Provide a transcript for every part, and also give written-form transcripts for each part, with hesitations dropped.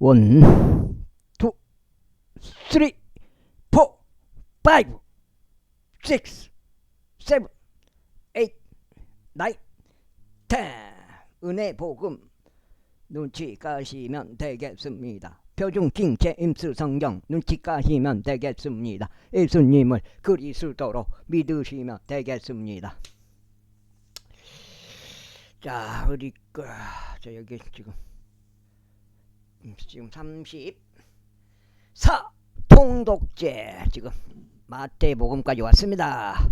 원, 투, 쓰리, 포, 파이브, 식스, 세븐, 에잇, 나인, 텐. 은혜 복음 눈치 까시면 되겠습니다. 표준 킹 제임스 성경 눈치 까시면 되겠습니다. 예수님을 그리스도로 믿으시면 되겠습니다. 자, 어디까? 자, 여기 지금 34 통독제 지금 마태복음까지 왔습니다.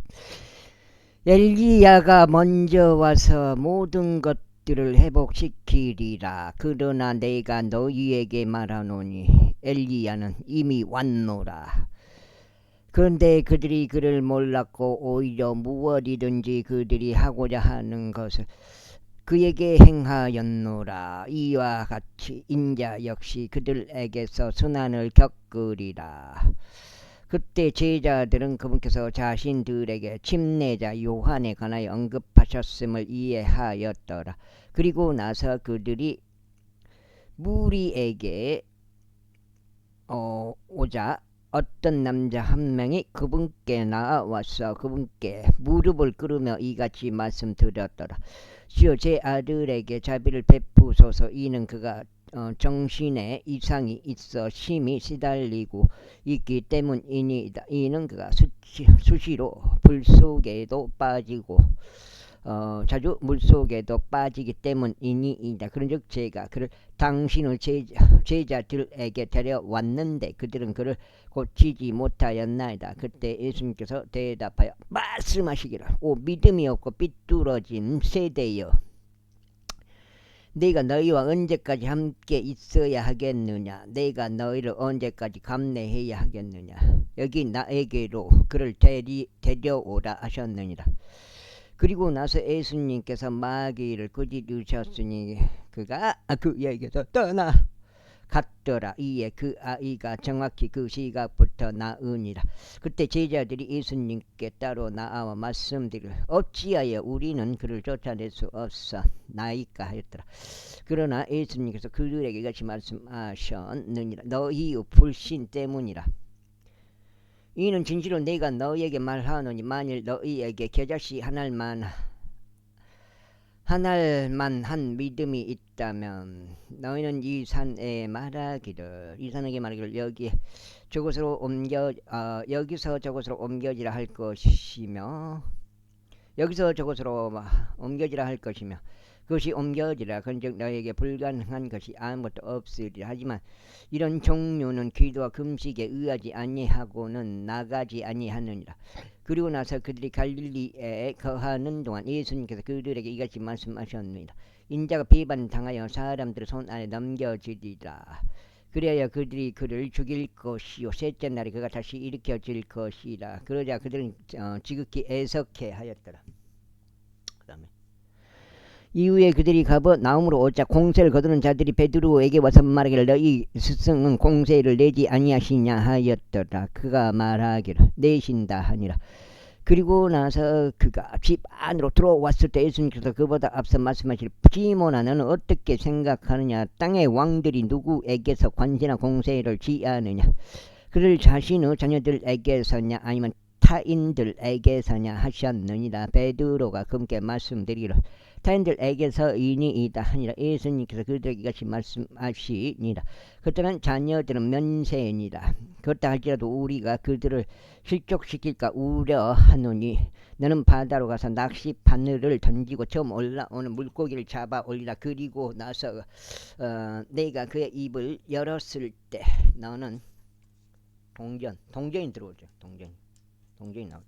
엘리야가 먼저 와서 모든 것들을 회복시키리라. 그러나 내가 너희에게 말하노니 엘리야는 이미 왔노라. 그런데 그들이 그를 몰랐고 오히려 무엇이든지 그들이 하고자 하는 것을 그에게 행하였노라. 이와 같이 인자 역시 그들에게서 순환을 겪으리라. 그때 제자들은 그분께서 자신들에게 침례자 요한에 관하여 언급하셨음을 이해하였더라. 그리고 나서 그들이 무리에게 오자 어떤 남자 한 명이 그분께 나와서 그분께 무릎을 꿇으며 이같이 말씀드렸더라. 주여, 제 아들에게 자비를 베푸소서. 이는 그가 정신에 이상이 있어 심히 시달리고 있기 때문이니이다. 이는 그가 수시로 불속에도 빠지고 자주 물속에도 빠지기 때문이니이다. 그런즉 제가 그를 당신의 제자들에게 데려왔는데 그들은 그를 고치지 못하였나이다. 그때 예수님께서 대답하여 말씀하시기를, 오 믿음이 없고 삐뚤어진 세대여, 내가 너희와 언제까지 함께 있어야 하겠느냐? 내가 너희를 언제까지 감내해야 하겠느냐? 여기 나에게로 그를 데려오라 하셨느니라. 그리고 나서 예수님께서 마귀를 꾸짖으셨으니 그가 그에게서 떠나 갔더라. 이에 그 아이가 정확히 그 시각부터 나으니라. 그때 제자들이 예수님께 따로 나와 말씀드리기를, 어찌하여 우리는 그를 쫓아낼 수 없사나이까 하였더라. 그러나 예수님께서 그들에게 이같이 말씀하셨느니라. 너희의 불신 때문이라. 이는 진실로 내가 너희에게 말하노니 만일 너희에게 겨자씨 하나만 한 믿음이 있다면 너희는 이 산에 말하기를, 이 산에게 말하기를 여기서 저곳으로 옮겨지라 할 것이며 여기서 저곳으로 옮겨지라 할 것이며 그것이 옮겨지라. 그런즉 너희에게 불가능한 것이 아무것도 없으리라. 하지만 이런 종류는 기도와 금식에 의하지 아니하고는 나가지 아니하느니라. 그리고 나서 그들이 갈릴리에 거하는 동안 예수님께서 그들에게 이같이 말씀하셨습니다. 인자가 비반당하여 사람들의 손 안에 넘겨지리라. 그래야 그들이 그를 죽일 것이요 셋째 날에 그가 다시 일으켜질 것이라. 그러자 그들은 지극히 애석해 하였더라. 그 다음에 이후에 그들이 가버나움으로 오자 공세를 거두는 자들이 베드로에게 와서 말하기를, 너희 스승은 공세를 내지 아니하시냐 하였더라. 그가 말하기를 내신다 하니라. 그리고 나서 그가 집 안으로 들어왔을 때 예수님께서 그보다 앞서 말씀하시기를, 시몬아 너는 어떻게 생각하느냐? 땅의 왕들이 누구에게서 관세나 공세를 지하느냐? 그들 자신의 자녀들에게서냐 아니면 타인들에게서냐 하셨느니라. 베드로가 그분께 말씀드리기를, 타인들에게서이니이다 하니라. 예수님께서 그들에게 이같이 말씀하시니라. 그렇다면 자녀들은 면세니라. 그렇다 할지라도 우리가 그들을 실족시킬까 우려하노니 너는 바다로 가서 낚시 바늘을 던지고 처음 올라오는 물고기를 잡아 올리라. 그리고 나서 내가 그의 입을 열었을 때 너는 동전이 들어오죠. 동전이 나오죠.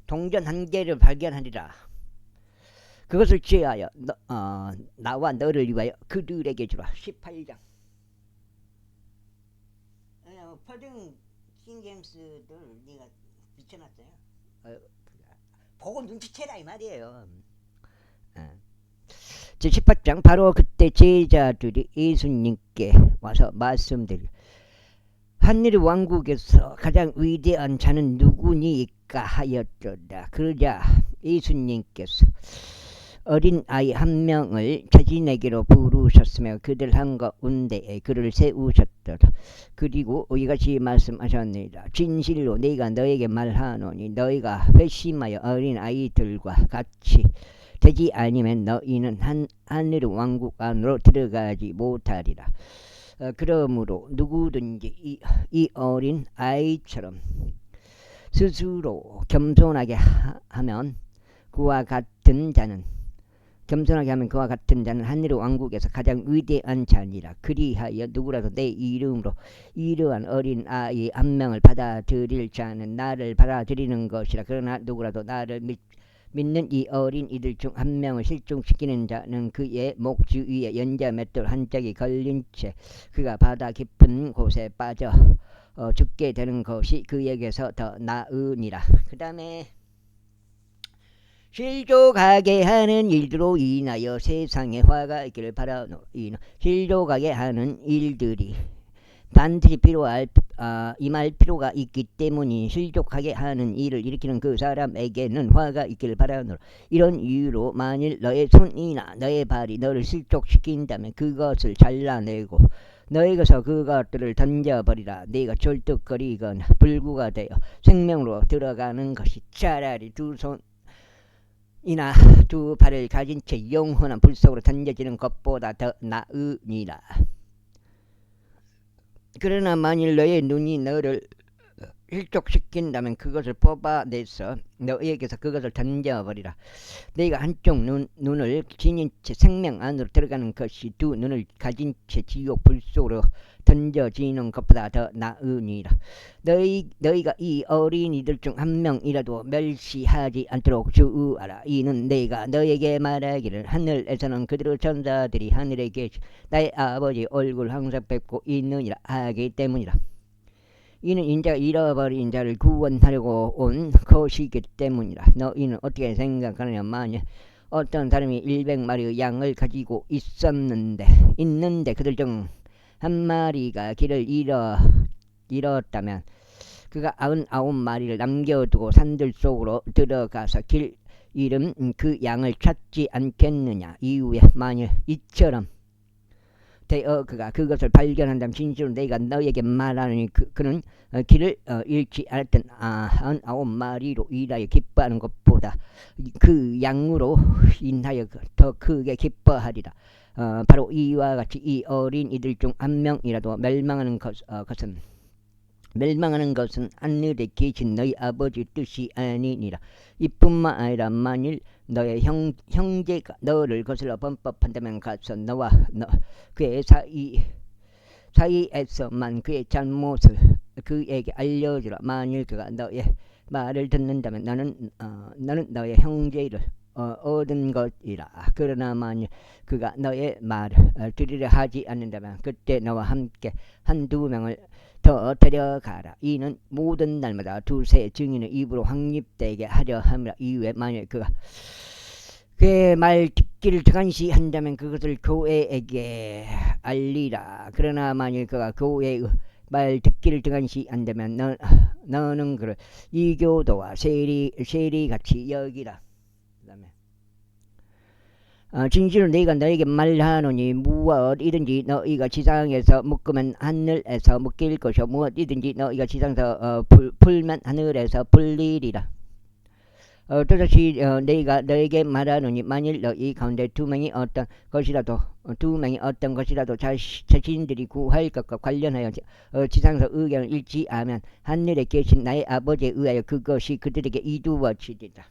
동전 한 개를 발견하리라. 그것을 취하여 나와 너를 위하여 그들에게 주라. 18장. 퍼딩 킹게임스들 네가 비춰놨어요. 보고 눈치채라 이 말이에요. 제18장. 바로 그때 제자들이 예수님께 와서 말씀드리기를, 하늘 왕국에서 가장 위대한 자는 누구니까 하였더라. 그러자 예수님께서 어린 아이 한 명을 자신에게로 부르셨으며 그들 한가운데에 그를 세우셨더라. 그리고 이같이 말씀하셨느니라. 진실로 내가 너에게 말하노니 너희가 회심하여 어린 아이들과 같이 되지 아니면 너희는 하늘 왕국 안으로 들어가지 못하리라. 그러므로 누구든지 이 어린 아이처럼 스스로 겸손하게 하면 그와 같은 자는 하늘의 왕국에서 가장 위대한 자니라. 그리하여 누구라도 내 이름으로 이러한 어린 아이 한 명을 받아들일 자는 나를 받아들이는 것이라. 그러나 누구라도 나를 믿는 이 어린 이들 중 한 명을 실종시키는 자는 그의 목 주위에 연자 맷돌 한 짝이 걸린 채 그가 바다 깊은 곳에 빠져 죽게 되는 것이 그에게서 더 나으니라. 그 다음에 실족하게 하는 일들로 인하여 세상에 화가 있기를 바라노이나. 실족하게 하는 일들이 반드시 임할 필요가 있기 때문에 실족하게 하는 일을 일으키는 그 사람에게는 화가 있기를 바라노라. 이런 이유로 만일 너의 손이나 너의 발이 너를 실족시킨다면 그것을 잘라내고 너에게서 그것들을 던져버리라. 네가 절뚝거리거나 불구가 되어 생명으로 들어가는 것이 차라리 두 손이나 두 발을 가진 채 영원한 불 속으로 던져지는 것보다 더 나으니라. 그러나 만일 너의 눈이 너를 실족시킨다면 그것을 뽑아내서 너에게서 그것을 던져버리라. 네가 한쪽 눈을 지닌 채 생명 안으로 들어가는 것이 두 눈을 가진 채 지옥 불 속으로 던져지는 것보다 더 나으니라. 너희가 이 어린이들 중 한 명이라도 멸시하지 않도록 주의하라. 이는 내가 너에게 말하기를 하늘에서는 그들의 천사들이 하늘에 계신 나의 아버지 얼굴 항상 뵙고 있느니라 하기 때문이라. 이는 인자가 잃어버린 자를 구원하려고 온 것이기 때문이라. 너희는 어떻게 생각하느냐. 만일 어떤 사람이 100마리의 양을 가지고 있는데 그들 중 한 마리가 길을 잃었다면 그가 99마리를 남겨두고 산들 속으로 들어가서 길 잃은 그 양을 찾지 않겠느냐. 이후에 만일 이처럼 되어 그가 그것을 발견한다면 진실로 내가 너에게 말하노니 그는 길을 잃지 않았던 99마리로 인하여 기뻐하는 것보다 그 양으로 인하여 더 크게 기뻐하리라. 바로 이와 같이 이 어린이들 중 한 명이라도 멸망하는 것은 하늘에 계신 너희 아버지 뜻이 아니니라. 이뿐만 아니라 만일 너의 형제가 너를 거슬러 범법한다면 가서 너와 그의 사이에서만 그의 잘못을 그에게 알려주라. 만일 그가 너의 말을 듣는다면 너는 너의 형제를 얻은 것이라. 그러나 만일 그가 너의 말을 들으려 하지 않는다면 그때 너와 함께 한두 명을 더 데려가라. 이는 모든 날마다 두세 증인의 입으로 확립되게 하려 함이라. 이후에 만일 그가 그의 말 듣기를 등한시한다면 그것을 교회에게 알리라. 그러나 만일 그가 교회의 말 듣기를 등한시한다면 너는 그를 이교도와 세리같이 여기라. 진실로 내가 너에게 말하노니 무엇이든지 너희가 지상에서 묶으면 하늘에서 묶일 것이요 무엇이든지 너희가 지상에서 풀면 하늘에서 풀리리라. 또다시 내가 너에게 말하노니 만일 너희 가운데 두 명이 어떤 것이라도 자신들이 구할 것과 관련하여 지상에서 의견을 잃지 않으면 하늘에 계신 나의 아버지에 의하여 그것이 그들에게 이루어지리라.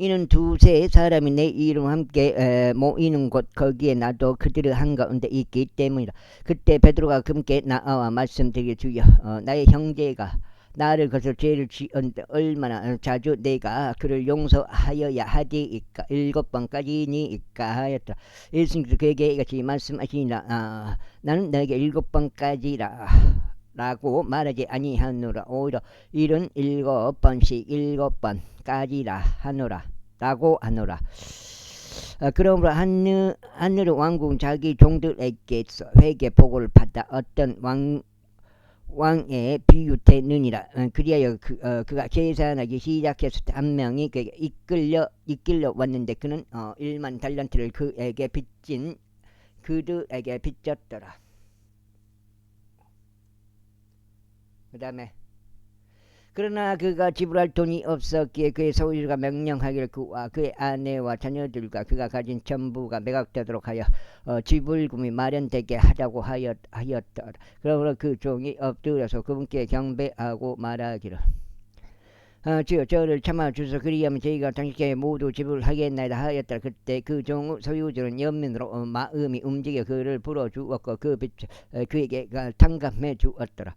이는 두세 사람이 내 이름과 함께 모이는 곳 거기에 나도 그들의 한가운데 있기 때문이라. 그때 베드로가 그분께 나와 말씀드리기를 주여 나의 형제가 나를 거슬러 죄를 지었는데 얼마나 자주 내가 그를 용서하여야 하리이까 7번까지니이까 하였더라. 예수님께서 그에게 이같이 말씀하시니라. 나는 너에게 7번까지라 라고 말하지 아니하노라. 오히려 77번씩 7번까지라 하노라 라고 하노라. 그러므로 하늘의 왕국은 자기 종들에게서 회개 보고를 받아 어떤 왕에 비유되느니라. 그리하여 그가 계산하기 시작했을 때 한 명이 그에게 이끌려 왔는데 그는 1만 달란트를 그들에게 빚졌더라. 그 다음에 그러나 그가 지불할 돈이 없었기에 그의 소유주가 명령하기를 그와 그의 아내와 자녀들과 그가 가진 전부가 매각되도록 하여 지불금이 마련되게 하자고 하였더라. 그러므로 그 종이 엎드려서 그분께 경배하고 말하기를 주여 저를 참아주소 그리하면 저희가 당신께 모두 지불하겠나이다 하였더라. 그때 그 종 소유주는 연민으로 마음이 움직여 그를 불어주었고 그 빚을 그에게 탕감해 주었더라.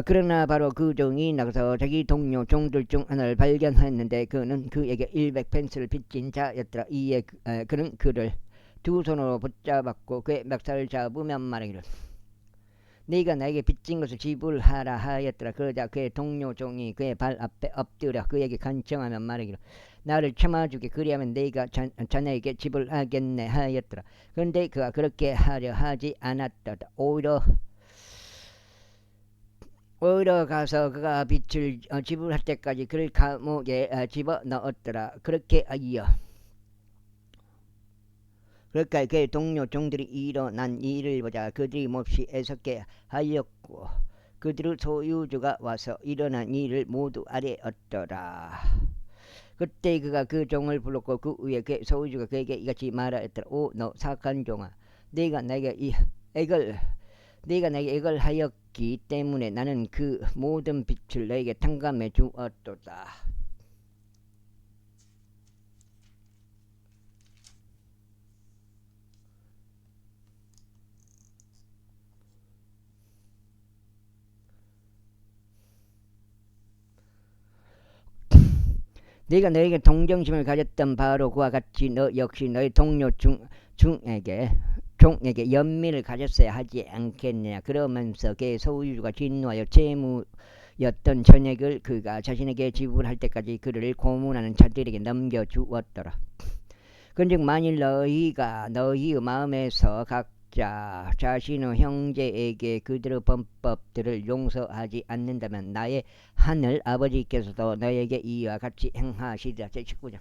그러나 바로 그 종이 나가서 자기 동료 종들 중 하나를 발견했는데 그는 그에게 100펜스를 빚진 자였더라. 이에 그는 그를 두 손으로 붙잡았고 그의 멱살을 잡으며 말하기를 네가 나에게 빚진 것을 지불하라 하였더라. 그러자 그의 동료 종이 그의 발 앞에 엎드려 그에게 간청하며 말하기를 나를 참아주게 그리하면 네가 자네에게 지불하겠네 하였더라. 그런데 그가 그렇게 하려 하지 않았더라. 오히려 가서 그가 빚을 지불할 때까지 그를 감옥에 집어넣었더라. 그렇게 하여 그러니까 그의 동료 종들이 일어난 일을 보자 그들이 몹시 애석해 하였고 그들의 소유주가 와서 일어난 일을 모두 아뢰었더라. 그때 그가 그 종을 불렀고 그 후에 그 소유주가 그에게 이같이 말하였더라. 오 너 사악한 종아, 네가 나에게 액을 하였기 때문에 나는 그 모든 빚을 너에게 탕감해 주었도다. 네가 너에게 동정심을 가졌던 바로 그와 같이 너 역시 너의 동료 종에게 연민을 가졌어야 하지 않겠느냐. 그러면서 그의 소유주가 진노하여 채무였던 전액을 그가 자신에게 지불할 때까지 그를 고문하는 자들에게 넘겨주었더라. 그런즉 만일 너희가 너희의 마음에서 각자 자신의 형제에게 그들의 범법들을 용서하지 않는다면 나의 하늘 아버지께서도 너에게 이와 같이 행하시리라. 제19장.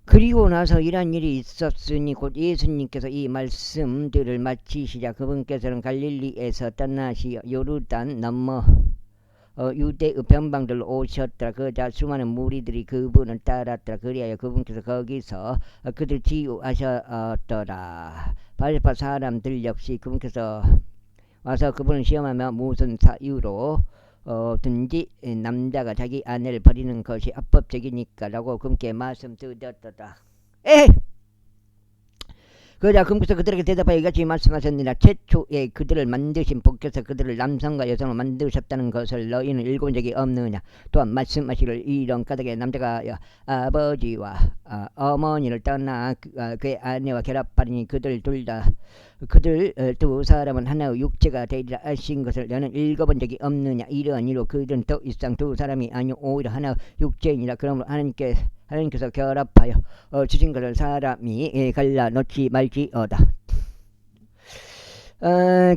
그리고 나서 이런 일이 있었으니 곧 예수님께서 이 말씀들을 마치시자 그분께서는 갈릴리에서 떠나시어 요르단 넘어 유대의 변방들로 오셨더라. 그자 수많은 무리들이 그분을 따랐더라. 그리하여 그분께서 거기서 그들 치유하셨더라. 바리바 사람들 역시 그분께서 와서 그분을 시험하며 무슨 사유로 든지 남자가 자기 아내를 버리는 것이 합법적이니까 라고 그분께 말씀드렸더라. 그러자 그분께서 그들에게 대답하여 이같이 말씀하셨느니라. 최초에 그들을 만드신 복께서 그들을 남성과 여성으로 만드셨다는 것을 너희는 읽어본 적이 없느냐. 또한 말씀하시기를 이런 까닭에 남자가 아버지와 어머니를 떠나 그의 아내와 결합하리니 그들 두 사람은 하나의 육체가 되리라 하신 것을 너는 읽어본 적이 없느냐. 이러한 이로 그들은 더 이상 두 사람이 아니요 오히려 하나의 육체이니라. 그러므로 하나님께서 결합하여 주신 것을 사람이 갈라놓지 말지어다.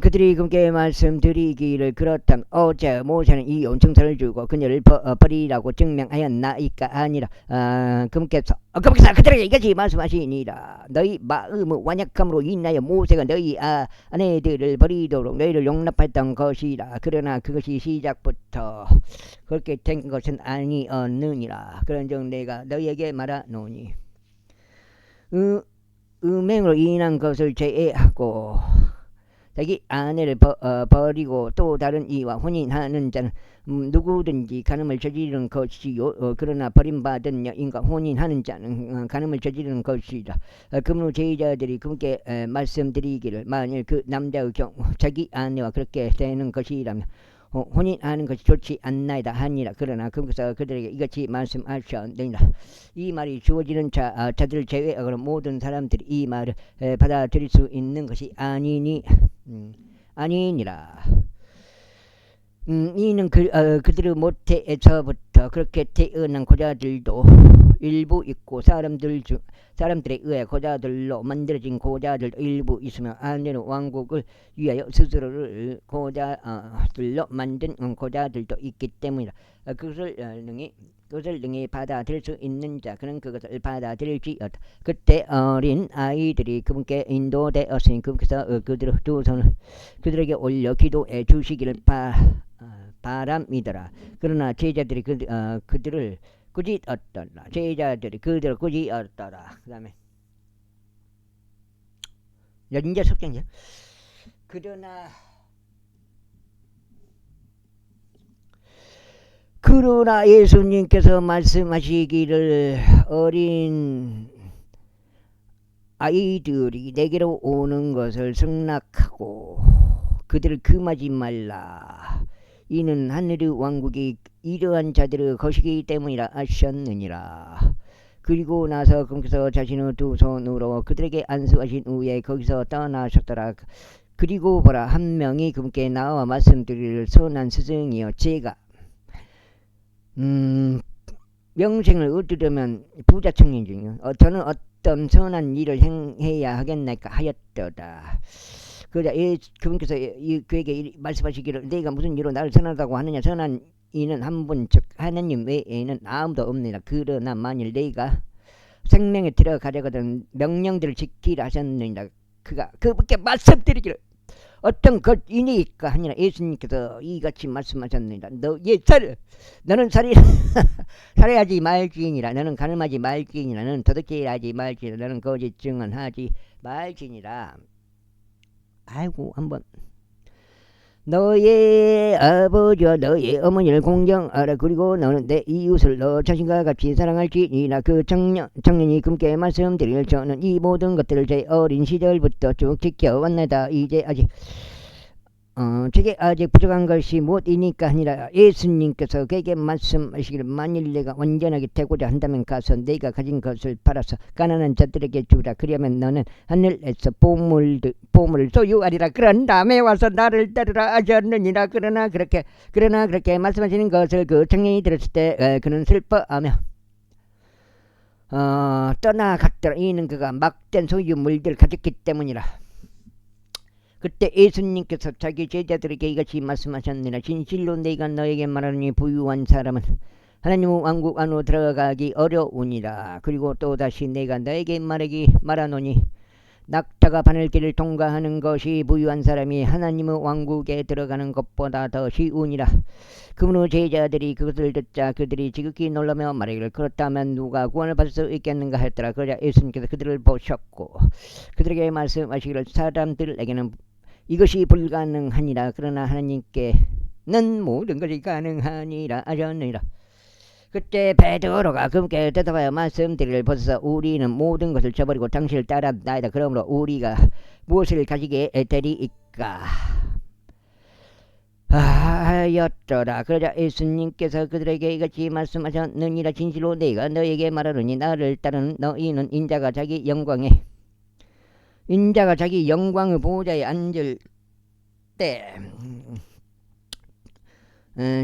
그들이 그분께 말씀드리기를 그렇다면 어제 모세는 이 온청사를 주고 그녀를 버리라고 증명하였나이까 아니라 그분께서 그들에게 이같이 말씀하시니라. 너희 마음의 완약함으로 인하여 모세가 너희 아내들을 버리도록 너희를 용납했던 것이라. 그러나 그것이 시작부터 그렇게 된 것은 아니었느니라. 그런즉 내가 너희에게 말하노니 음행으로 인한 것을 제외하고 자기 아내를 버리고 또 다른 이와 혼인하는 자는 누구든지 간음을 저지르는 것이요. 그러나 버림받은 여인과 혼인하는 자는 간음을 저지르는 것이라. 그러므로 제자들이 그분께 말씀드리기를 만일 그 남자의 경우 자기 아내와 그렇게 되는 것이라면 혼인하는 것이 좋지 않나이다 하니라. 그러나 그분께서 그들에게 이같이 말씀하셨느니라. 이 말이 주어지는 자들 제외하고는 모든 사람들이 이 말을 받아들일 수 있는 것이 아니니라. 이는 그들의 모태에서부터 그렇게 태어난 고자들도 일부 있고 사람들에 의해 고자들로 만들어진 고자들도 일부 있으며 아내는 왕국을 위하여 스스로를 고자들로 만든 고자들도 있기 때문이다. 그것을 능히 받아들일 수 있는 자 그는 그것을 받아들일지어다. 그때 어린 아이들이 그분께 인도되었으니 그분께서 그들의 두 손을 그들에게 올려 기도해 주시기를 바람이더라. 그러나 제자들이 그들을 꾸짖었더라. 제자들이 그들을 꾸짖었더라. 그 다음에 이제 석경이야. 그러나 예수님께서 말씀하시기를 어린 아이들이 내게로 오는 것을 승낙하고 그들을 금하지 말라. 이는 하늘의 왕국이 이러한 자들의 것이기 때문이라 하셨느니라. 그리고 나서 그분께서 자신의 두 손으로 그들에게 안수하신 후에 거기서 떠나셨더라. 그리고 보라, 한 명이 그분께 나와 말씀드리기를 선한 스승이여, 제가 명생을 얻으려면 부자 청년 중이요 저는 어떤 선한 일을 행해야 하겠나이까 하였더라. 그러자 그분께서 그에게 말씀하시기를 내가 무슨 일로 나를 선하다고 하느냐. 선한 이는 한 분 즉 하나님 외에는 아무도 없느니라. 그러나 만일 내가 생명에 들어가려거든 명령들을 지키라 하셨느니라. 그분께 말씀드리기를 어떤 것이니까 하니라. 예수님께서 이같이 말씀하셨느니라. 너는 살해하지 말지니라. 너는 가늠하지 말지니라. 너는 도둑질하지 말지니라. 너는 거짓 증언하지 말지니라. 아이고, 한번 너의 아버지와 너의 어머니를 공경하라. 그리고 너는 내 이웃을 너 자신과 같이 사랑할지니라. 그 청년이 그분께 말씀드리길 저는 이 모든 것들을 제 어린 시절부터 쭉 지켜왔나이다. 이제 제게 아직 부족한 것이 무엇이니까 하니라. 예수님께서 그에게 말씀하시기를 만일 내가 온전하게 되고자 한다면 가서 내가 가진 것을 팔아서 가난한 자들에게 주라. 그러면 너는 하늘에서 보물을 소유하리라. 그런 다음에 와서 나를 따르라 하셨느니라. 그러나 그렇게 말씀하시는 것을 그 청년이 들었을 때 그는 슬퍼하며 떠나갔더라. 이는 그가 막된 소유물들을 가졌기 때문이라. 그때 예수님께서 자기 제자들에게 이같이 말씀하셨느니라. 진실로 내가 너에게 말하노니 부유한 사람은 하나님 왕국 안으로 들어가기 어려우니라. 그리고 또다시 내가 너에게 말하노니 낙타가 바늘길을 통과하는 것이 부유한 사람이 하나님의 왕국에 들어가는 것보다 더 쉬우니라. 그분의 제자들이 그것을 듣자 그들이 지극히 놀라며 말하기를 그렇다면 누가 구원을 받을 수 있겠는가 했더라. 그러자 예수님께서 그들을 보셨고 그들에게 말씀하시기를 사람들에게는 이것이 불가능하니라. 그러나 하나님께는 모든 것이 가능하니라 하셨느니라. 그때 베드로가 그분께 대답하여 말씀드리기를 보소서. 우리는 모든 것을 저버리고 당신을 따랐나이다. 그러므로 우리가 무엇을 가지게 되리이까 하였더라. 그러자 예수님께서 그들에게 이같이 말씀하셨느니라. 진실로 내가 너에게 말하노니 나를 따르는 너희는 인자가 자기 영광의 보좌에 앉을 때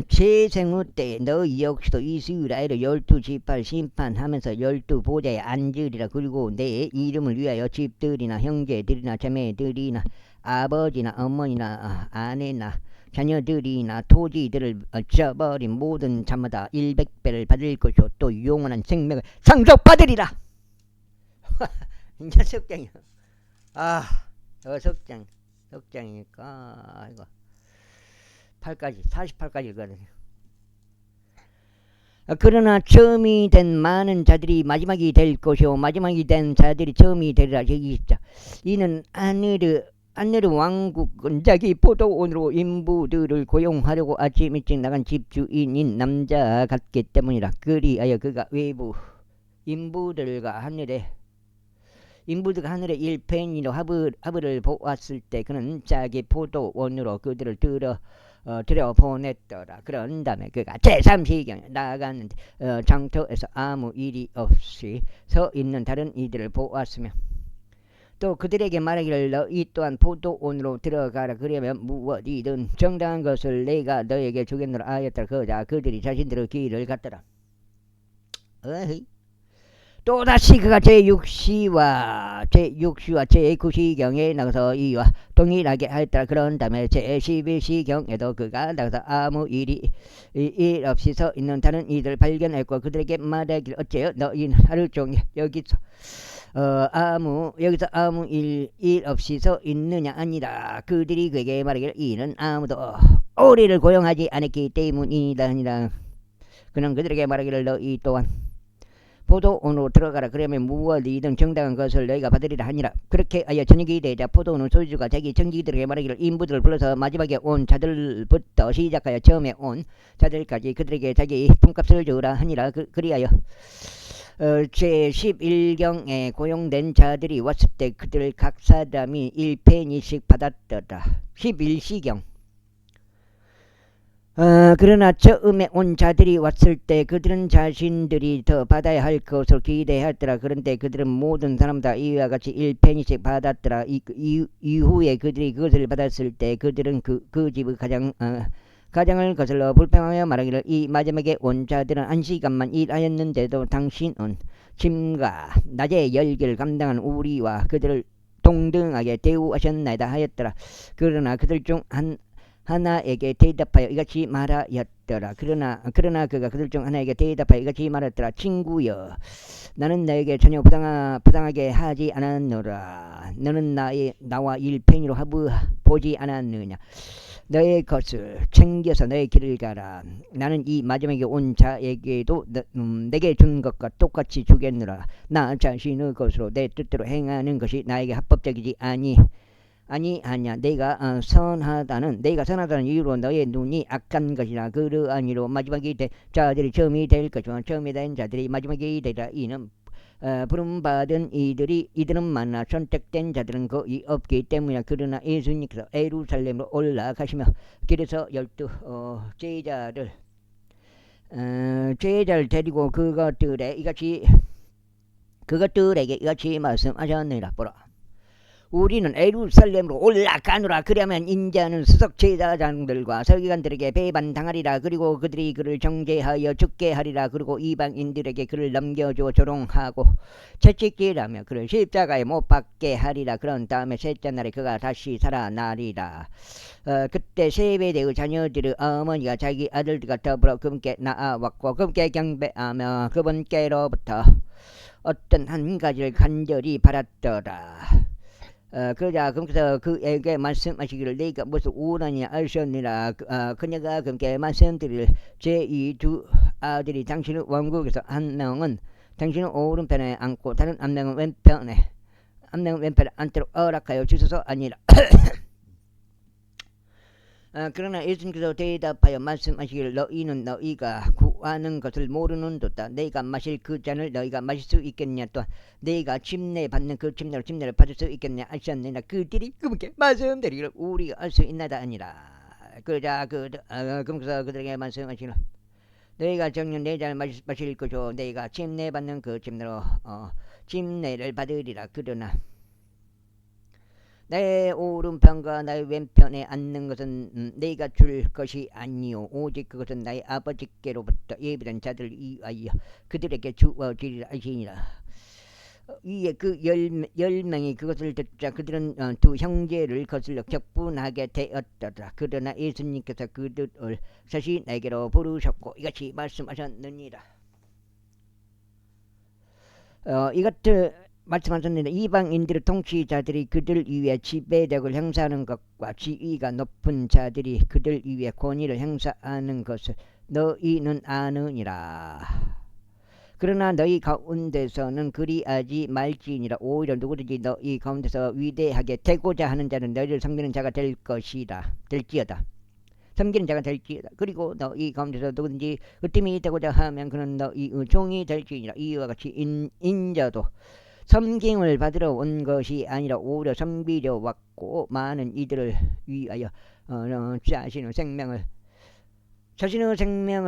재생후 때 너희 역시도 이스라엘의 12지파를 심판하면서 12보좌에 앉으리라. 그리고 내 이름을 위하여 집들이나 형제들이나 자매들이나 아버지나 어머니나 아내나 자녀들이나 토지들을 저버린 모든 자마다 100배를 받을 것이요 또 영원한 생명을 상속받으리라. 이제 석장이야. 석장이니까 이거 48까지 읽거든요. 그러나 처음이 된 많은 자들이 마지막이 될 것이요 마지막이 된 자들이 처음이 되리라. 여기 있자. 이는 하늘의 왕국은 자기 포도원으로 인부들을 고용하려고 아침 일찍 나간 집주인인 남자 같기 때문이라. 그리하여 그가 외부 인부들과 하늘의 일편이로 하부를 보았을 때 그는 자기 포도원으로 그들을 들여보냈더라. 그런 다음에 그가 제3시경에 나아갔는데 장터에서 아무 일이 없이 서 있는 다른 이들을 보았으며 또 그들에게 말하기를 너희 또한 포도원으로 들어가라. 그러면 무엇이든 정당한 것을 내가 너에게 주겠노라 하였더라. 그러자 그들이 자신들의 길을 갔더라. 또다시 그가 제6시와 제9시경에 나가서 이와 동일하게 하였더라. 그런 다음에 제11시경에도 그가 나가서 아무 일 없이 서 있는 다른 이들을 발견했고 그들에게 말하기를 어째요 너희는 하루 종일 여기서 아무 일 없이 서 있느냐 아니라 그들이 그에게 말하기를 이는 아무도 우리를 고용하지 않았기 때문이다 아니라 그는 그들에게 말하기를 너희 또한 포도원으로 들어가라. 그러면 무엇이든 정당한 것을 너희가 받으리라 하니라. 그렇게 하여 저녁이 되자 포도원의 소유주가 자기 청지기들에게 말하기를 인부들을 불러서 마지막에 온 자들부터 시작하여 처음에 온 자들까지 그들에게 자기 품값을 주라 하니라. 그리하여 제11경에 고용된 자들이 왔을 때 그들 각 사람이 1페니씩 받았더라. 11시경. 그러나 처음에 온 자들이 왔을 때 그들은 자신들이 더 받아야 할 것을 기대하였더라. 그런데 그들은 모든 사람 다 이와 같이 1페니씩 받았더라. 이후에 그들이 그것을 받았을 때 그들은 그 집의 가장을 거슬러 불평하여 말하기를 이 마지막에 온 자들은 1시간만 일하였는데도 당신은 짐과 낮에 열기를 감당한 우리와 그들을 동등하게 대우하셨나이다 하였더라. 그러나 그들 중 하나에게 대답하여 이같이 말하였더라. 그러나 그가 그들 중 하나에게 대답하여 이같이 말하였더라. 친구여, 나는 너에게 전혀 부당하게 하지 않았노라. 너는 나와 1페니로 보지 않았느냐. 너의 것을 챙겨서 너의 길을 가라. 나는 이 마지막에 온 자에게도 내게 준 것과 똑같이 주겠노라. 나 자신의 것으로 내 뜻대로 행하는 것이 나에게 합법적이지 아니하냐. 내가 선하다는 이유로 너의 눈이 악한 것이나 그러하니로 마지막이 될 자들이 처음이 될 것이며 처음이 된 자들이 마지막이 되리라. 이는 부름받은 이들은 많아 선택된 자들은 거의 없기 때문이야. 그러나 예수님께서 예루살렘으로 올라가시며 길에서 12 제자를 데리고 그것들에게 이같이 말씀하셨느니라. 보라, 우리는 예루살렘으로 올라가노라. 그러면 인자는 수석 제사장들과 서기관들에게 배반당하리라. 그리고 그들이 그를 정죄하여 죽게 하리라. 그리고 이방인들에게 그를 넘겨주어 조롱하고 채찍질하며 그를 십자가에 못 박게 하리라. 그런 다음에 셋째 날에 그가 다시 살아나리라. 그때 세베대의 자녀들의 어머니가 자기 아들들과 더불어 그분께 나아왔고 그분께 경배하며 그분께로부터 어떤 한 가지를 간절히 바랐더라. 그래서 그에게 말씀하시기를 네가 무슨 원하냐 하셨느니라. 그녀가 그에게 말씀드릴 제2 두 아들이 당신의 왕국에서 한 명은 당신의 오른편에 앉고 다른 한 명은 왼편에 앉도록 허락하여 주소서 아니라. 그러나 예수님께서 대답하여 말씀하시기를 너희는 너희가 구하는 것을 모르는도다. 너희가 마실 그 잔을 너희가 마실 수 있겠냐. 또한 너희가 침례 받는 그 침례를 받을 수 있겠냐 하셨느니라. 그들이 그분께 말씀드리기를 우리가 할 수 있나이다 아니라. 그러자 그러면서 그들에게 말씀하시기를 너희가 정녕 내 잔을 마실 것이요 너희가 침례 받는 그 침례로 침례를 받으리라. 그러나 내 오른편과 나의 왼편에 앉는 것은 네가 줄 것이 아니요 오직 그것은 나의 아버지께로부터 예비된 자들 위하여 그들에게 주어지리라 하시니라. 이에 그 10명이 그것을 듣자 그들은 두 형제를 거슬러 격분하게 되었더라. 그러나 예수님께서 그들을 자신에게로 부르셨고 이같이 말씀하셨느니라. 이것들 말씀하셨는데 이방인들의 통치자들이 그들 위에 지배력을 행사하는 것과 지위가 높은 자들이 그들 위에 권위를 행사하는 것을 너희는 아느니라. 그러나 너희 가운데서는 그리하지 말지니라. 오히려 누구든지 너희 가운데서 위대하게 되고자 하는 자는 너희를 섬기는 자가 될지어다. 섬기는 자가 될지어다. 그리고 너희 가운데서 누구든지 으뜸이 되고자 하면 그는 너희의 종이 될지니라. 이와 같이 인자도 섬김을 받으러 온 것이 아니라 오히려 섬기려 왔고 많은 이들을 위하여 자신의 생명을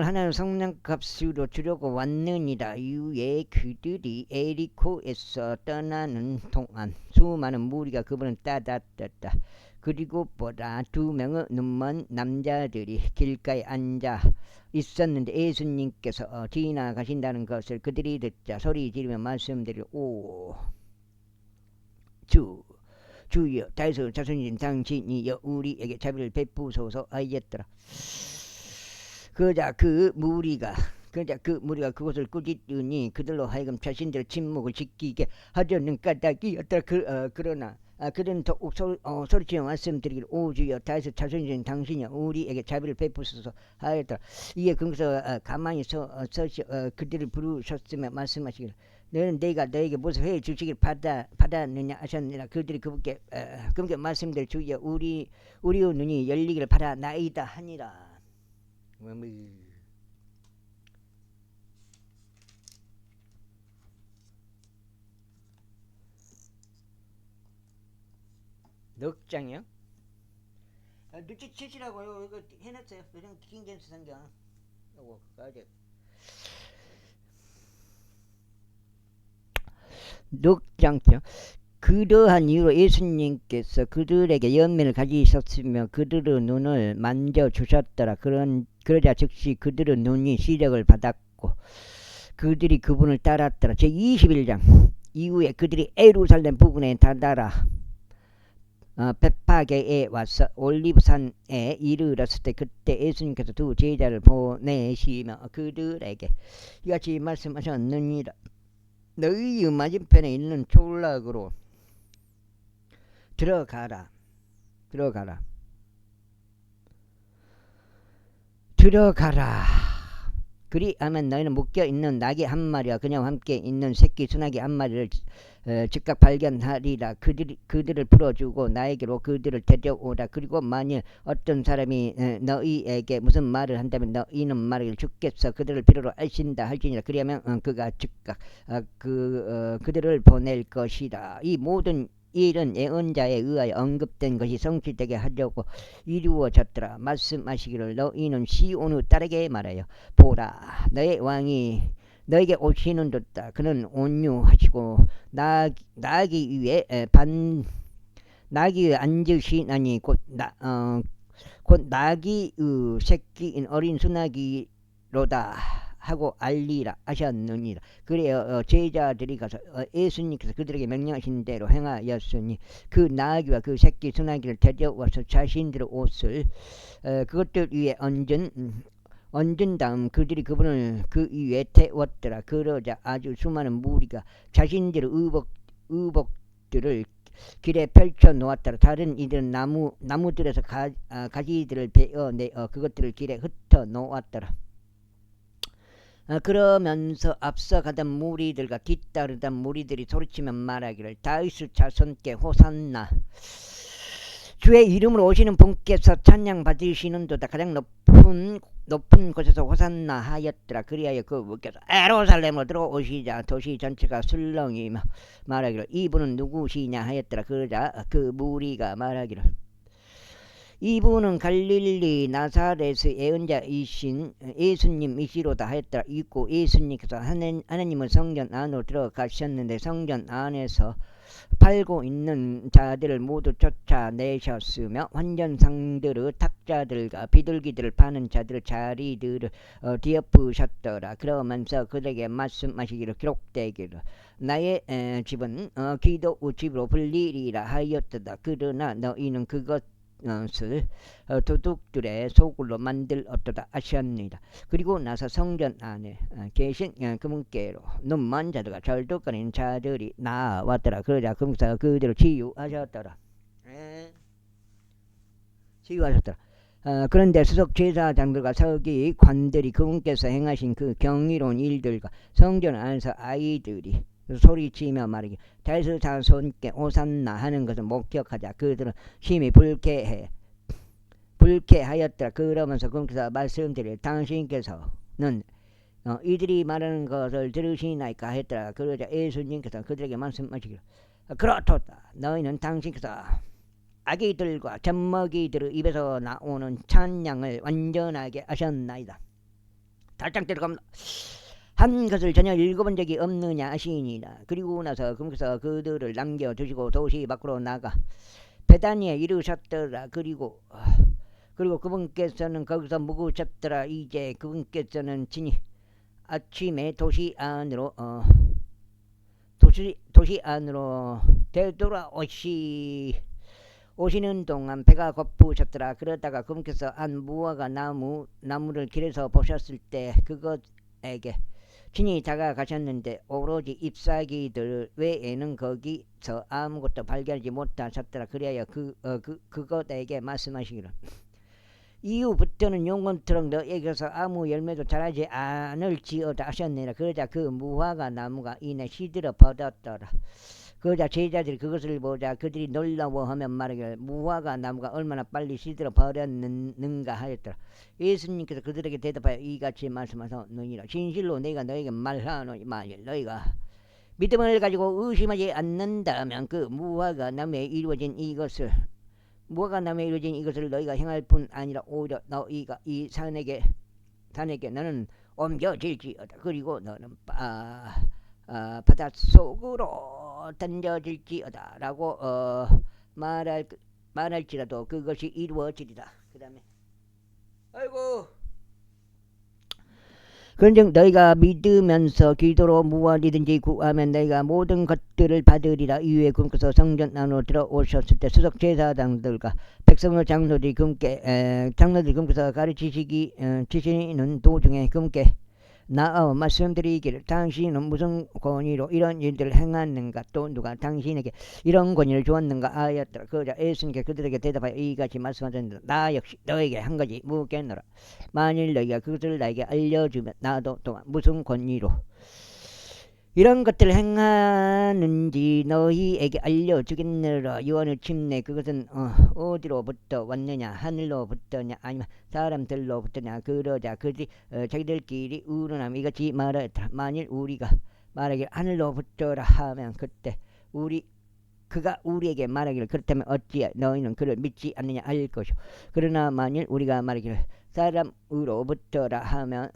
하나의 성냥값으로 주려고 왔느니라. 이후에 그들이 에리코에서 떠나는 동안 수많은 무리가 그분을 따랐다. 그리고 보라 두 명의 눈먼 남자들이 길가에 앉아 있었는데 예수님께서 지나가신다는 것을 그들이 듣자 소리 지르며 말씀드리고 주여 다윗의 자손인 당신이여 우리에게 자비를 베푸소서 하였더라. 그러자 그 무리가 그것을 꾸짖으니 그들로 하여금 자신들의 침묵을 지키게 하려는 까닭이었더라. 그러나 그들은 더욱 소리치며 말씀드리기를 오 주여 다윗의 자손인 당신이여 우리에게 자비를 베푸소서 하였더라. 이에 거기서 가만히 그들을 부르셨으며 말씀하시기를 너는 내가 너에게 무슨 회해 주시기를 받았느냐 하셨느니라. 그들이 그분께 말씀드릴 주여 우리의 눈이 열리기를 바라나이다 하니라. 넉 장이요? 눈치채시라고요. 이거 해놨어요. 요즘 킹제임스 성경. 요거 가져. 넉 장이요. 그러한 이유로 예수님께서 그들에게 연민을 가지셨으며 그들의 눈을 만져주셨더라. 그러자 즉시 그들의 눈이 시력을 받았고 그들이 그분을 따랐더라. 제21장 이후에 그들이 예루살렘 부근에 다다라 베파게에 와서 올리브산에 이르렀을 때 그때 예수님께서 두 제자를 보내시며 그들에게 이같이 말씀하셨느니라. 너희의 맞은편에 있는 촌락으로 들어가라. 그리하면 너희는 묶여 있는 나귀 한 마리와 그녀와 함께 있는 새끼 수나기 한 마리를 즉각 발견하리라. 그들을 풀어주고 나에게로 그들을 데려오라. 그리고 만일 어떤 사람이 너희에게 무슨 말을 한다면 너희는 말하기를 주께서 그들을 필요로 하신다 할지니라. 그리하면 그가 즉각 그들을 보낼 것이다. 이 모든 일은 예언자에 의하여 언급된 것이 성취되게 하려고 이루어졌더라. 말씀하시기를 너희는 시온의 딸에게 말하여 보라 너의 왕이 너에게 오시는 듯다. 그는 온유하시고 나귀 위에 앉으시나니 곧 나귀의 새끼인 어린 수나기로다 하고 알리라 하셨느니라. 그래요 제자들이 가서 예수님께서 그들에게 명령하신 대로 행하였으니 그 나귀와 그 새끼 수나기를 데려와서 자신들의 옷을 그것들 위에 얹은 다음 그들이 그분을 그 위에 태웠더라. 그러자 아주 수많은 무리가 자신들의 의복들을 길에 펼쳐 놓았더라. 다른 이들은 나무들에서 가지들을 베어내어 그것들을 길에 흩어 놓았더라. 그러면서 앞서가던 무리들과 뒤따르던 무리들이 소리치며 말하기를 다윗의 자손께 호산나 주의 이름으로 오시는 분께서 찬양 받으시는도다. 가장 높은 곳에서 호산나 하였더라. 그리하여 그분께서 예루살렘으로 들어오시자 도시 전체가 술렁이 말하기를 이분은 누구시냐 하였더라. 그러자 그 무리가 말하기를 이분은 갈릴리 나사렛의 예언자이신 예수님이시로다 하였더라. 있고 예수님께서 하나님의 성전 안으로 들어가셨는데 성전 안에서 팔고 있는 자들을 모두 쫓아내셨으며 환전상들의 탁자들과 비둘기들을 파는 자들의 자리들을 뒤엎으셨더라. 그러면서 그들에게 말씀하시기를 기록되기를 나의 집은 기도의 집으로 불리리라 하였도다. 그러나 너희는 그것을 도둑들의 소굴로 만들었도다 하셨느니라. 그리고 나서 성전 안에 계신 그분께로 눈먼 자들과 절뚝거리는 자들이 나왔더라. 그러자 그분께서 그들을 치유하셨더라. 그런데 수석 제사장들과 서기 관들이 그분께서 행하신 그 경이로운 일들과 성전 안에서 아이들이 소리치며 말하기 다윗의 자손께 호산나 하는 것을 목격하자 그들은 심히 불쾌하였더라. 그러면서 그분께서 말씀드릴 당신께서는 이들이 말하는 것을 들으시나이까 했더라. 그러자 예수님께서 그들에게 말씀하시기를 그렇도다. 너희는 당신께서 아기들과 젖먹이들의 입에서 나오는 찬양을 완전하게 하셨나이다. 달짝 들어갑니다. 한 것을 전혀 읽어본 적이 없느냐 하시니라. 그리고 나서 그분께서 그들을 남겨두시고 도시 밖으로 나가 베다니에 이르셨더라. 그리고 그분께서는 거기서 묵으셨더라. 이제 그분께서는 친히 아침에 도시 안으로 오시는 동안 배가 고프셨더라. 그러다가 그분께서 한 무화과 나무를 길에서 보셨을 때 그것에게 친히 다가가셨는데 오로지 잎사귀들 외에는 거기서 아무것도 발견하지 못하셨더라. 그래야 그것에게 말씀하시기를 이후부터는 영원토록 너에게서 아무 열매도 자라지 않을지어다 하셨느니라. 그러자 그 무화과 나무가 이내 시들어 버렸더라. 그러자 제자들이 그것을 보자 그들이 놀라워하며 말하기를 무화과 나무가 얼마나 빨리 시들어 버렸는가 하였더라. 예수님께서 그들에게 대답하여 이같이 말씀하셨느니라. 진실로 내가 너에게 말하노니 만일 너희가 믿음을 가지고 의심하지 않는다면 그 무화과 나무에 이루어진 이것을 너희가 행할 뿐 아니라 오히려 너희가 이 산에게 너는 옮겨질지어다. 그리고 너는 바닷속으로 던져질지어다 라고 말할지라도 그것이 이루어지리라. 그 다음에 그런즉 너희가 믿으면서 기도로 무엇이든지 구하면 너희가 모든 것들을 받으리라. 이후에 그분께서 성전 안으로 들어오셨을 때 수석 제사장들과 백성의 장로들이 그분께서 가르치시는 도중에 그분께 나와 말씀드리기를 당신은 무슨 권위로 이런 일들을 행하는가, 또 누가 당신에게 이런 권위를 주었는가 하였더라. 그러자 예수님께 그들에게 대답하여 이같이 말씀하셨는데 나 역시 너에게 한 가지 묻겠노라. 만일 너희가 그것을 나에게 알려주면 나도 또한 무슨 권위로 이런 것들을 행하는지 너희에게 알려주겠느라. 요한의 침례 그것은 어디로부터 왔느냐, 하늘로부터냐 아니면 사람들로부터냐. 그러자 그들이 자기들끼리 우러나며 이같이 말하였더라. 만일 우리가 말하기를 하늘로부터라 하면 그때 그가 우리에게 말하기를 그렇다면 어찌 너희는 그를 믿지 않느냐 할 것이오. 그러나 만일 우리가 말하기를 사람으로부터라 하면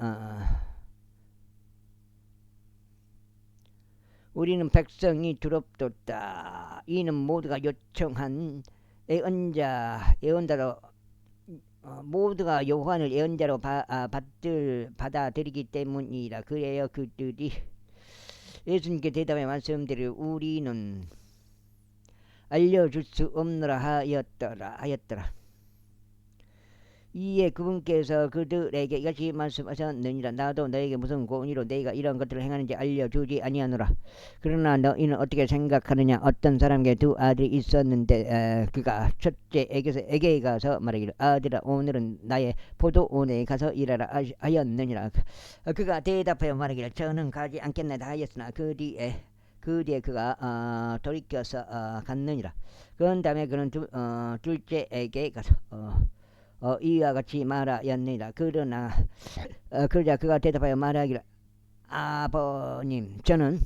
우리는 백성이 두렵도다. 이는 모두가 요청한 예언자로 모두가 요한을 예언자로 받아들이기 때문이라. 그래요 그들이 예수님께 대답해 말씀드릴 우리는 알려줄 수 없노라 하였더라. 이에 그분께서 그들에게 이같이 말씀하셨느니라. 나도 너에게 무슨 권위로 너희가 이런 것들을 행하는지 알려주지 아니하노라. 그러나 너희는 어떻게 생각하느냐. 어떤 사람에게 두 아들이 있었는데 그가 첫째에게 가서 말하기를 아들아 오늘은 나의 포도원에 가서 일하라 하였느니라. 그가 대답하여 말하기를 저는 가지 않겠나이다 하였으나 그 뒤에 그가 돌이켜서 갔느니라. 그런 다음에 그는 둘째에게 가서 이와 같이 말하였느니라. 그러자 그가 대답하여 말하기를 아버님 저는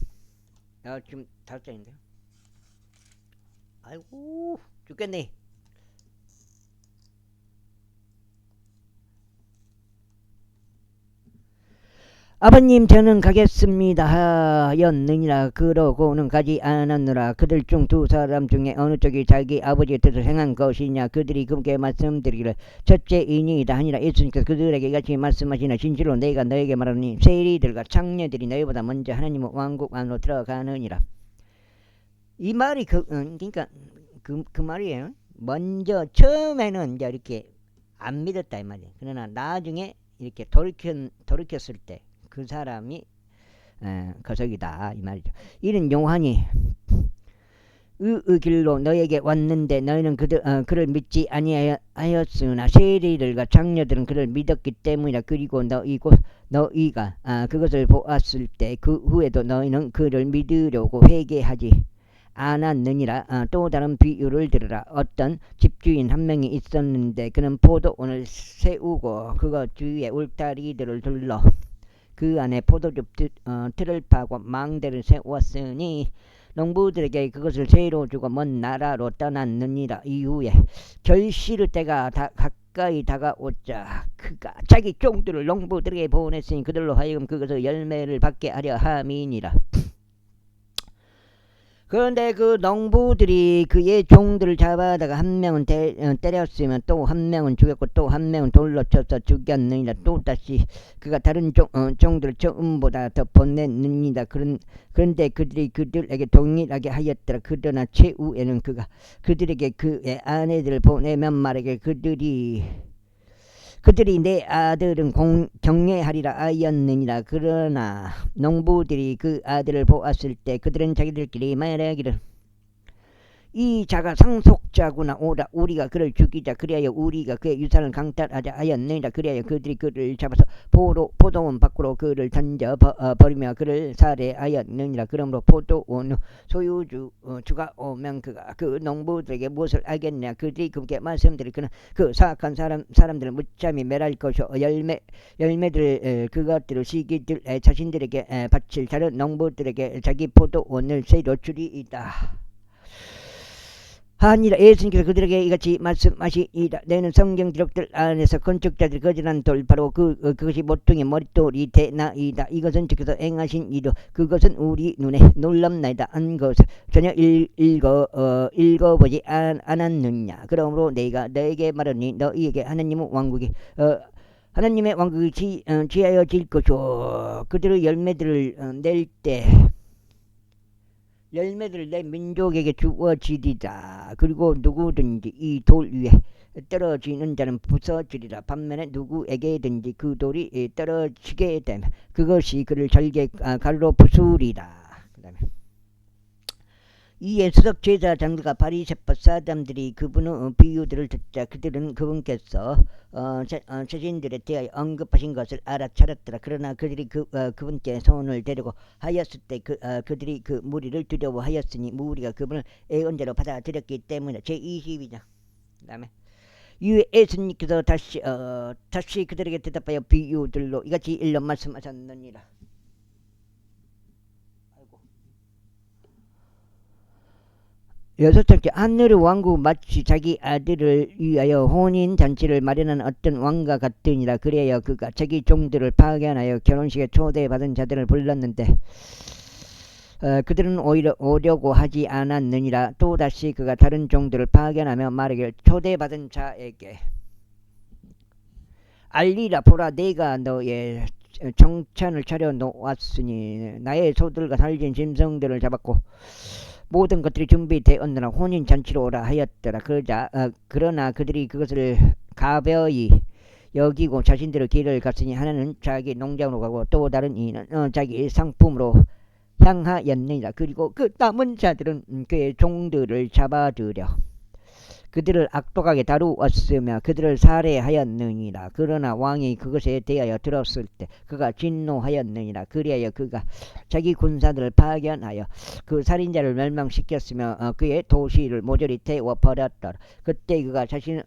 지금 5장인데요. 아이고 죽겠네. 아버님 저는 가겠습니다 하였느니라. 그러고는 가지 않았느라. 그들 중 두 사람 중에 어느 쪽이 자기 아버지의 뜻을 행한 것이냐. 그들이 그분께 말씀드리기를 첫째이니이다 하니라. 예수님께서 그들에게 이같이 말씀하시나 진실로 내가 너에게 말하노니 세리들과 창녀들이 너희보다 먼저 하나님의 왕국 안으로 들어가느니라. 이 말이 그러니까 그 말이에요. 먼저 처음에는 이제 이렇게 안 믿었다 이 말이에요. 그러나 나중에 이렇게 돌이켰을 때 그 사람이 거석이다 이 말이죠. 이는 요한이 의 길로 너에게 왔는데 너희는 그를 믿지 아니하였으나 세리들과 장녀들은 그를 믿었기 때문이라. 그리고 너희가 그것을 보았을 때 그 후에도 너희는 그를 믿으려고 회개하지 않았느니라. 또 다른 비유를 들으라. 어떤 집주인 한 명이 있었는데 그는 포도원을 세우고 그것 주위에 울타리들을 둘러 그 안에 포도즙 틀을 파고 망대를 세웠으니 농부들에게 그것을 세로 주고 먼 나라로 떠났느니라. 이후에 결실의 때가 가까이 다가오자 그가 자기 종들을 농부들에게 보냈으니 그들로 하여금 그것을 열매를 받게 하려 함이니라. 그런데 그 농부들이 그의 종들을 잡아다가 한 명은 때렸으면 또 한 명은 죽였고 또 한 명은 돌로 쳐서 죽였느니라. 또 다시 그가 다른 종들을 처음보다 더 보냈느니라. 그런데 그들이 그들에게 동일하게 하였더라. 그러나 최후에는 그가 그들에게 그의 아내들을 보내면 말에게 그들이 내 아들은 경외하리라 하였느니라. 그러나 농부들이 그 아들을 보았을 때 그들은 자기들끼리 말하기를 이 자가 상속자구나. 오라 우리가 그를 죽이자. 그리하여 우리가 그의 유산을 강탈하자 하였느니라. 그리하여 그들이 그를 잡아서 포도원 밖으로 그를 던져 버리며 그를 살해하였느니라. 그러므로 포도원 소유주가 오면 그가 그 농부들에게 무엇을 하겠냐. 그들이 그렇게 말씀드리 그는 그 사악한 사람들을 무참히 멸할 것이요 열매들 그것들을 시기들에 자신들에게 바칠 다른 농부들에게 자기 포도원을 새로 주리이다. 아니라 예수님께서 그들에게 이같이 말씀하시이다. 너희는 성경 기록들 안에서 건축자들이 거절한 돌 바로 그것이 모퉁이 머릿돌이 되나이다. 이것은 주께서 행하신 일이요 그것은 우리 눈에 놀랍나이다 한 것을 전혀 읽어보지 않았느냐. 그러므로 내가 너에게 말하니 너희에게 하나님의 왕국이 취하여질 것이요 그들의 열매들을 내 민족에게 주어지리라. 그리고 누구든지 이 돌 위에 떨어지는 자는 부서지리라. 반면에 누구에게든지 그 돌이 떨어지게 되면 그것이 그를 잘게 가루로 부수리라. 그 다음에 이에 수석 제자 장들과 바리새파 사람들이 그분의 비유들을 듣자 그들은 그분께서 자신들에 대하여 언급하신 것을 알아차렸더라. 그러나 그들이 그분께 손을 대려고 하였을 때 그들이 그 무리를 두려워하였으니 무리가 그분을 애언자로 받아들였기 때문에. 제22장 그 다음에 이에 예수님께서 다시 그들에게 대답하여 비유들로 이같이 일러 말씀하셨느니라. 여섯째, 하늘의 왕국 마치 자기 아들을 위하여 혼인잔치를 마련한 어떤 왕과 같으니라. 그래야 그가 자기 종들을 파견하여 결혼식에 초대받은 자들을 불렀는데 그들은 오히려 오려고 하지 않았느니라. 또다시 그가 다른 종들을 파견하며 말하기를 초대받은 자에게 알리라. 보라 내가 너의 정찬을 차려 놓았으니 나의 소들과 살진 짐승들을 잡았고 모든 것들이 준비되었느라 혼인잔치로 오라 하였더라. 그러나 그들이 그것을 가벼이 여기고 자신들의 길을 갔으니 하나는 자기 농장으로 가고 또 다른 이는 자기 상품으로 향하였느니라. 그리고 그 남은 자들은 그의 종들을 잡아들여 그들을 악독하게 다루었으며 그들을 살해하였느니라. 그러나 왕이 그것에 대하여 들었을 때 그가 진노하였느니라. 그리하여 그가 자기 군사들을 파견하여 그 살인자를 멸망시켰으며 그의 도시를 모조리 태워버렸더라. 그때 그가 자신의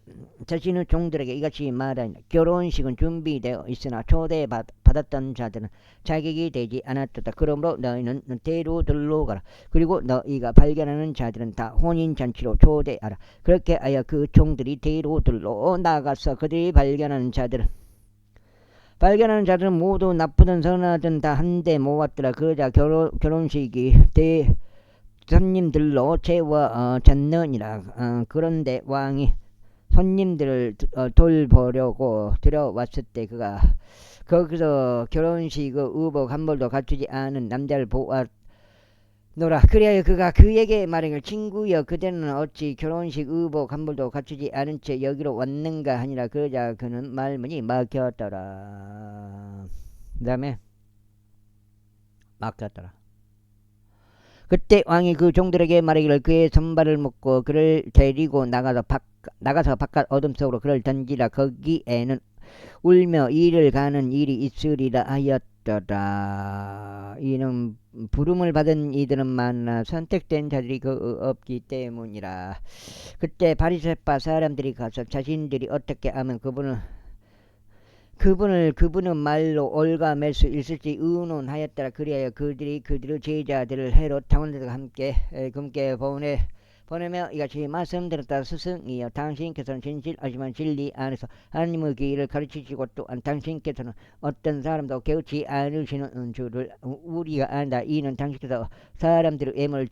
종들에게 이같이 말하니 결혼식은 준비되어 있으나 초대받았던 자들은 자격이 되지 않았다. 그러므로 너희는 대로들로 가라. 그리고 너희가 발견하는 자들은 다 혼인잔치로 초대하라. 그렇게 하여 그 종들이 대로들로 나가서 그들이 발견하는 자들은 모두 나쁘든 선하든 다 한데 모았더라. 그러자 결혼식이 손님들로 채워졌느니라. 그런데 왕이 손님들을 돌보려고 들어왔을 때 그가 거기서 결혼식 의복 한 벌도 갖추지 않은 남자를 보았노라. 그래야 그가 그에게 말하기를 친구여 그대는 어찌 결혼식 의복 한 벌도 갖추지 않은 채 여기로 왔는가 하니라. 그러자 그는 말문이 막혔더라. 그 다음에 막혔더라. 그때 왕이 그 종들에게 말하기를 그의 손발을 묶고 그를 데리고 나가서 바깥 어둠 속으로 그를 던지라. 거기에는 울며 이를 가는 일이 있으리라 하였더라. 이는 부름을 받은 이들은 많으나 선택된 자들이 없기 때문이라. 그때 바리새파 사람들이 가서 자신들이 어떻게 하면 그분의 말로 올가맬 수 있을지 의논하였더라. 그리하여 그들의 제자들을 헤롯 장원들과 함께 보내 보내며 이같이 말씀드렸다. 스승이여 당신께서는 진실하지만 진리 안에서 하나님의 길을 가르치시고 또한 당신께서는 어떤 사람도 깨우치 않으시는 줄을 우리가 안다. 이는 당신께서 사람들의 애물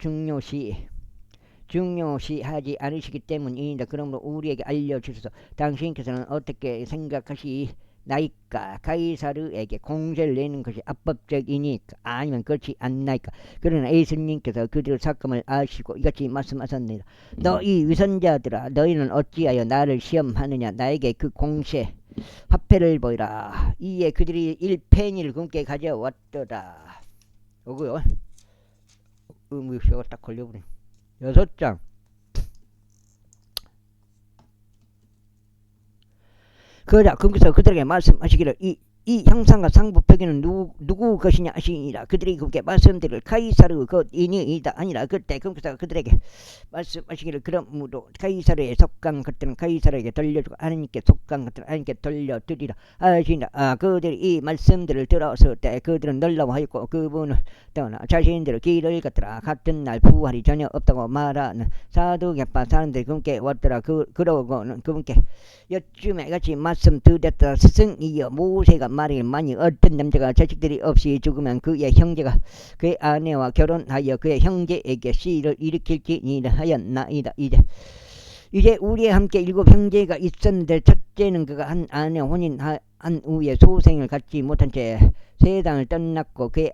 중요시하지 않으시기 때문이다. 그러므로 우리에게 알려주소서. 당신께서는 어떻게 생각하시나이까? 가이사르에게 공제를 내는 것이 합법적이니까 아니면 그렇지 않나이까? 그러나 예수님께서 그들의 삭감을 아시고 이같이 말씀하셨느니라. 너희 위선자들아, 너희는 어찌하여 나를 시험하느냐? 나에게 그 공세 화폐를 보이라. 이에 그들이 1페니를 금께 가져왔더라. 오고요. 의무시가 딱 걸려버린 6장. 그러자 그께서 그들에게 말씀하시기를 이 형상과 상부 표기는 누구 것이냐 하시니라. 그들이 그렇게 말씀드릴 카이사르 것이니이다 아니라. 그때 그께서 그들에게 말씀하시기를 그러므로 카이사르에 속한 것들은 카이사르에게 돌려주고 하나님께 속한 것들은 하나님께 돌려드리라 하시니라. 그들이 이 말씀들을 들었을 때 그들은 놀라워하였고 그분을 떠나 자신들의 길을 걷더라. 같은 날 부활이 전혀 없다고 말하는 사두개파 사람들이 그분께 왔더라. 그러고는 그분께 여쯤에 같이 말씀 드렸다. 스승이여 모세가 말하길 만일 어떤 남자가 자식들이 없이 죽으면 그의 형제가 그의 아내와 결혼하여 그의 형제에게 시를 일으킬지니라 하였나이다. 이제 우리와 함께 7 형제가 있었는데 첫째는 그가 한 아내 혼인한 후에 소생을 갖지 못한 채 세상을 떠났고 그의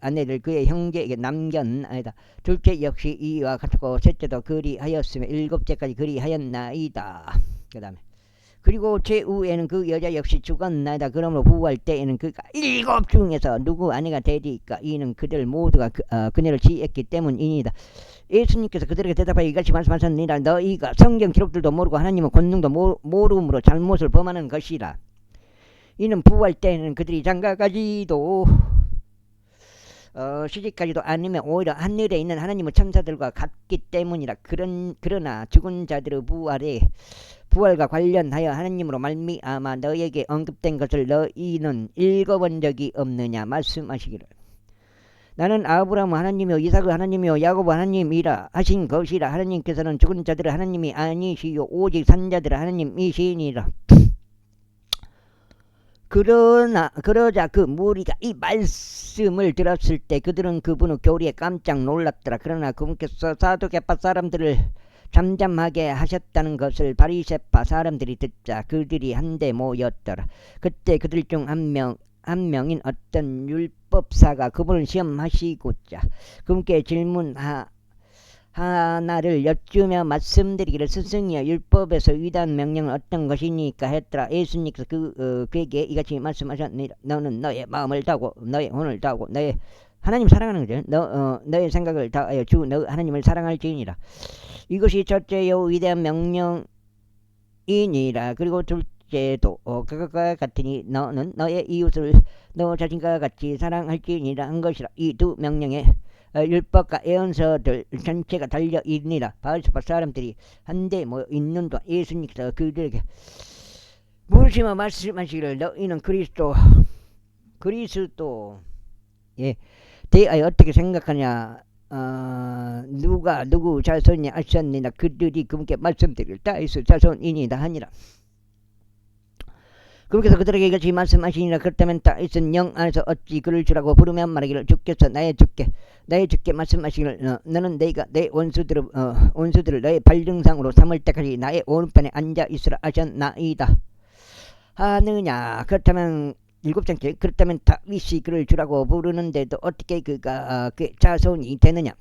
아내를 그의 형제에게 남겼나이다. 둘째 역시 이와 같고 셋째도 그리하였으며 7째까지 그리하였나이다. 그 다음에 그리고 제 후에는 그 여자 역시 죽었나이다. 그러므로 부활 때에는 그가 7 중에서 누구 아내가 되리까? 이는 그들 모두가 그녀를 지었기 때문이니다. 예수님께서 그들에게 대답하여 이같이 말씀하셨느니라. 너희가 성경 기록들도 모르고 하나님의 권능도 모름으로 잘못을 범하는 것이라. 이는 부활 때에는 그들이 장가가지도 시집가지도 않으면 오히려 하늘에 있는 하나님의 천사들과 같기 때문이라. 그러나 죽은 자들의 부활과 관련하여 하나님으로 말미암아 너희에게 언급된 것을 너희는 읽어본 적이 없느냐 말씀하시기를. 나는 아브라함 하나님이요 이삭 하나님이요 야곱 하나님이라 하신 것이라. 하나님께서는 죽은 자들의 하나님이 아니시요 오직 산 자들의 하나님이시니라. 그러자 그 무리가 이 말씀을 들었을 때 그들은 그분의 교리에 깜짝 놀랐더라. 그러나 그분께서 사두개파 사람들을 잠잠하게 하셨다는 것을 바리새파 사람들이 듣자 그들이 한데 모였더라. 그때 그들 중 한 명인 어떤 율법사가 그분을 시험하시고자 그분께 질문 하나를 여쭈며 말씀드리기를 스승이여 율법에서 위대한 명령은 어떤 것이니까 했더라. 예수님께서 그에게 이같이 말씀하셨느니라. 너는 너의 마음을 다하고 너의 혼을 다하고 너의 하나님 사랑하는 거죠. 너의 생각을 다하여 주 너 하나님을 사랑할지니라. 이것이 첫째요 위대한 명령이니라. 그리고 둘째도 그것과 같으니 너는 너의 이웃을 너 자신과 같이 사랑할지니라 한 것이라. 이 두 명령에 율법과 예언서들 전체가 달려있니라. 바리새파 사람들이 한데 모여 있는 동안 예수님께서 그들에게 물으시며 말씀하시기를 너희는 그리스도 대하여 어떻게 생각하냐. 누가 누구 자손이 하셨느냐. 그들이 그분께 말씀드릴 다윗의 자손이니다 하니라. 그분께서 그들에게 이같이 말씀하시니라. 그렇다면 다윗은 영 안에서 어찌 그를 주라고 부르며 말하기를 주께서 나의 주께 말씀하시기를 너는 내가 내 원수들을 너의 발등상으로 삼을 때까지 나의 오른편에 앉아 있으라 하셨나이다 하느냐. 그렇다면 7장째 그렇다면 다윗이 그를 주라고 부르는데도 어떻게 그가 그 자손이 되느냐.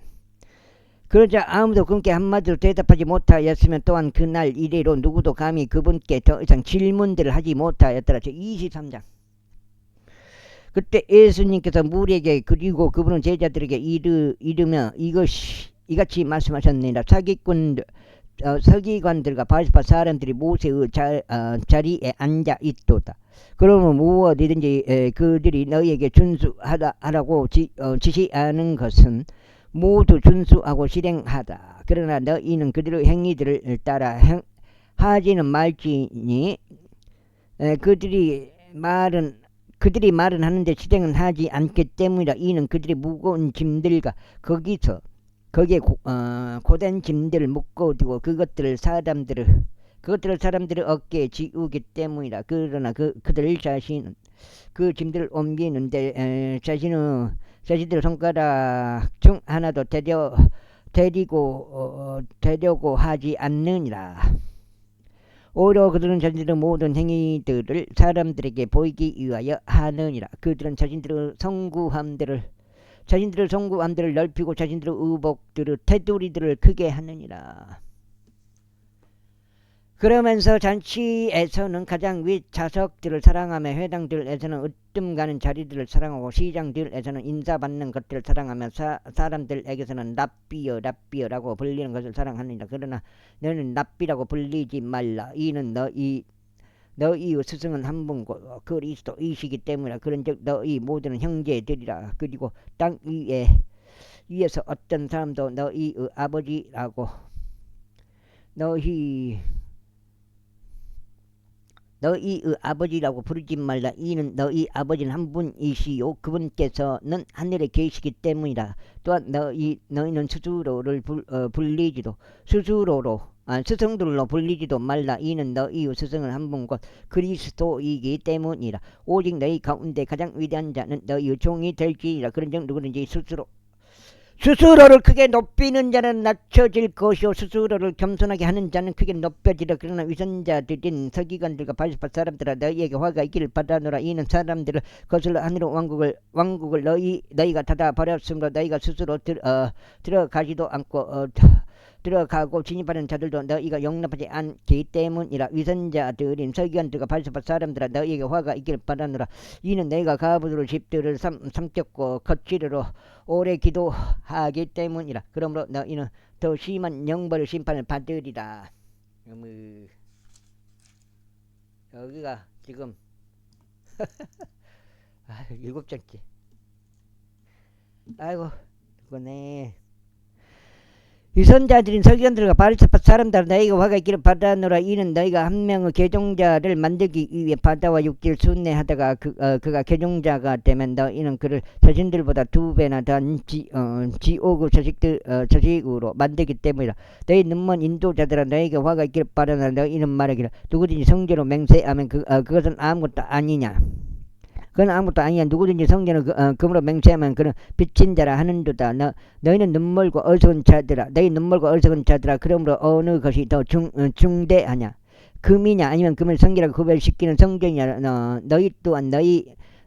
그러자 아무도 그분께 한마디로 대답하지 못하였으면 또한 그날 이래로 누구도 감히 그분께 더 이상 질문들을 하지 못하였더라. 23장. 그때 예수님께서 무리에게 그리고 그분은 제자들에게 이르며 이같이 말씀하셨느니라. 서기관들과 바리새파 사람들이 모세의 자리에 앉아 있도다. 그러면 무엇이든지 그들이 너희에게 준수하라고 지시하는 것은 모두 준수하고 실행하다. 그러나 너희는 그들의 행위들을 따라 하지는 말지니 그들이 말은 하는데 실행은 하지 않기 때문이라. 이는 그들이 무거운 짐들과 거기서 거기에 고된 짐들을 묶어두고 그것들을 사람들의 어깨에 지우기 때문이라. 그러나 그들 자신은 그 짐들을 옮기는데 자신들의 손가락 중 하나도 되려고 하지 않느니라. 오히려 그들은 자신들의 모든 행위들을 사람들에게 보이기 위하여 하느니라. 그들은 자신들의 성구함들을 넓히고 자신들의 의복들의 테두리들을 크게 하느니라. 그러면서 잔치에서는 가장 윗 좌석들을 사랑하며 회당들에서는 으뜸 가는 자리들을 사랑하고 시장들에서는 인사받는 것들을 사랑하며 사람들에게서는 랍비어라고 불리는 것을 사랑하느니라. 그러나 너는 랍비라고 불리지 말라. 이는 너희의 스승은 한 분고 그리스도이시기 때문이라. 그런즉 너희 모두는 형제들이라. 그리고 땅 위에서 어떤 사람도 너희의 아버지라고 부르지 말라. 이는 너희 아버지는 한 분이시요 그분께서는 하늘에 계시기 때문이라. 또한 너희는 스스로를 스승들로 불리지도 말라. 이는 너희의 스승은 한 분 곧 그리스도이기 때문이라. 오직 너희 가운데 가장 위대한 자는 너희의 종이 될지니라. 그런즉 누구든지 스스로를 크게 높이는 자는 낮춰질 것이요 스스로를 겸손하게 하는 자는 크게 높여지라. 그러나 위선자들인 서기관들과 바리새파 사람들아 너희에게 화가 있기를 바라노라. 이는 사람들을 거슬러 하늘의 왕국을 너희가 닫아 버렸으므로 너희가 스스로 들어가지도 않고 들어가고 진입하는 자들도 너희가 용납하지 않기 때문이라. 위선자들인 서기관들과 바리새파 사람들아 너희에게 화가 있기를 바라노라. 이는 너희가 가부들의 집들을 삼켰고 거칠으로 오래 기도하기 때문이라. 그러므로 너희는 더 심한 영벌의 심판을 받으리라. 여기가 지금 7장째. 아이고 그거네. 위선자들인 서기관들과 바리새파 사람들 너희가 화가 있기를 바라노라. 이는 너희가 한 명의 개종자를 만들기 위해 바다와 육지를 순례하다가 그가 개종자가 되면 너희는 그를 자신들보다 2배나 더한 지옥의 자식으로 만들기 때문이라. 너희 눈먼 인도자들아 너희에게 화가 있기를 바라노라. 너희는 말하기를 누구든지 성전으로 맹세하면 그것은 아무것도 아니냐. 그건 아무것도 아니야. 누구든지 성전을 금으로 맹세하면 그는 빚진 자라 하는도다. 너희는 눈멀고 어리석은 자들아. 그러므로 어느 것이 더 중대하냐. 금이냐 아니면 금을 성기라고 구별시키는 성전이냐.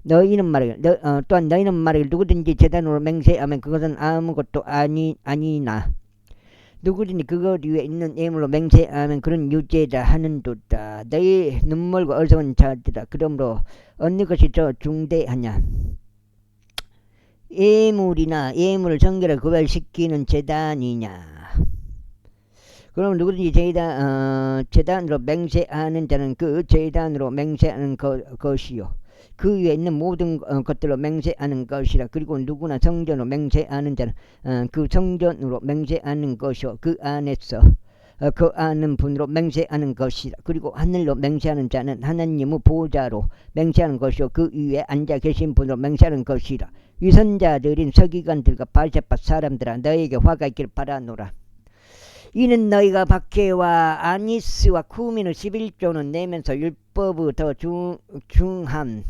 너희는 말하기를 누구든지 제단으로 맹세하면 그것은 아무것도 아니나. 누구든지 그것 위에 있는 예물로 맹세하면 그런 유죄자 하는도다. 너희 눈멀고 어리석은 자들아. 그러므로 어느 것이 더 중대하냐. 예물을 성결하게 구별시키는 제단이냐. 그럼 누구든지 제단으로 맹세하는 자는 그 제단으로 맹세하는 것이요 그 위에 있는 모든 것들로 맹세하는 것이라. 그리고 누구나 성전으로 맹세하는 자는 그 성전으로 맹세하는 것이요 그 안에서 아는 분으로 맹세하는 것이라. 그리고 하늘로 맹세하는 자는 하나님의 보좌로 맹세하는 것이요 그 위에 앉아 계신 분으로 맹세하는 것이라. 위선자들인 서기관들과 바리새파 사람들아 너희에게 화가 있기를 바라노라. 이는 너희가 박해와 아니스와 쿠민의 11조는 내면서 율법의 더 중한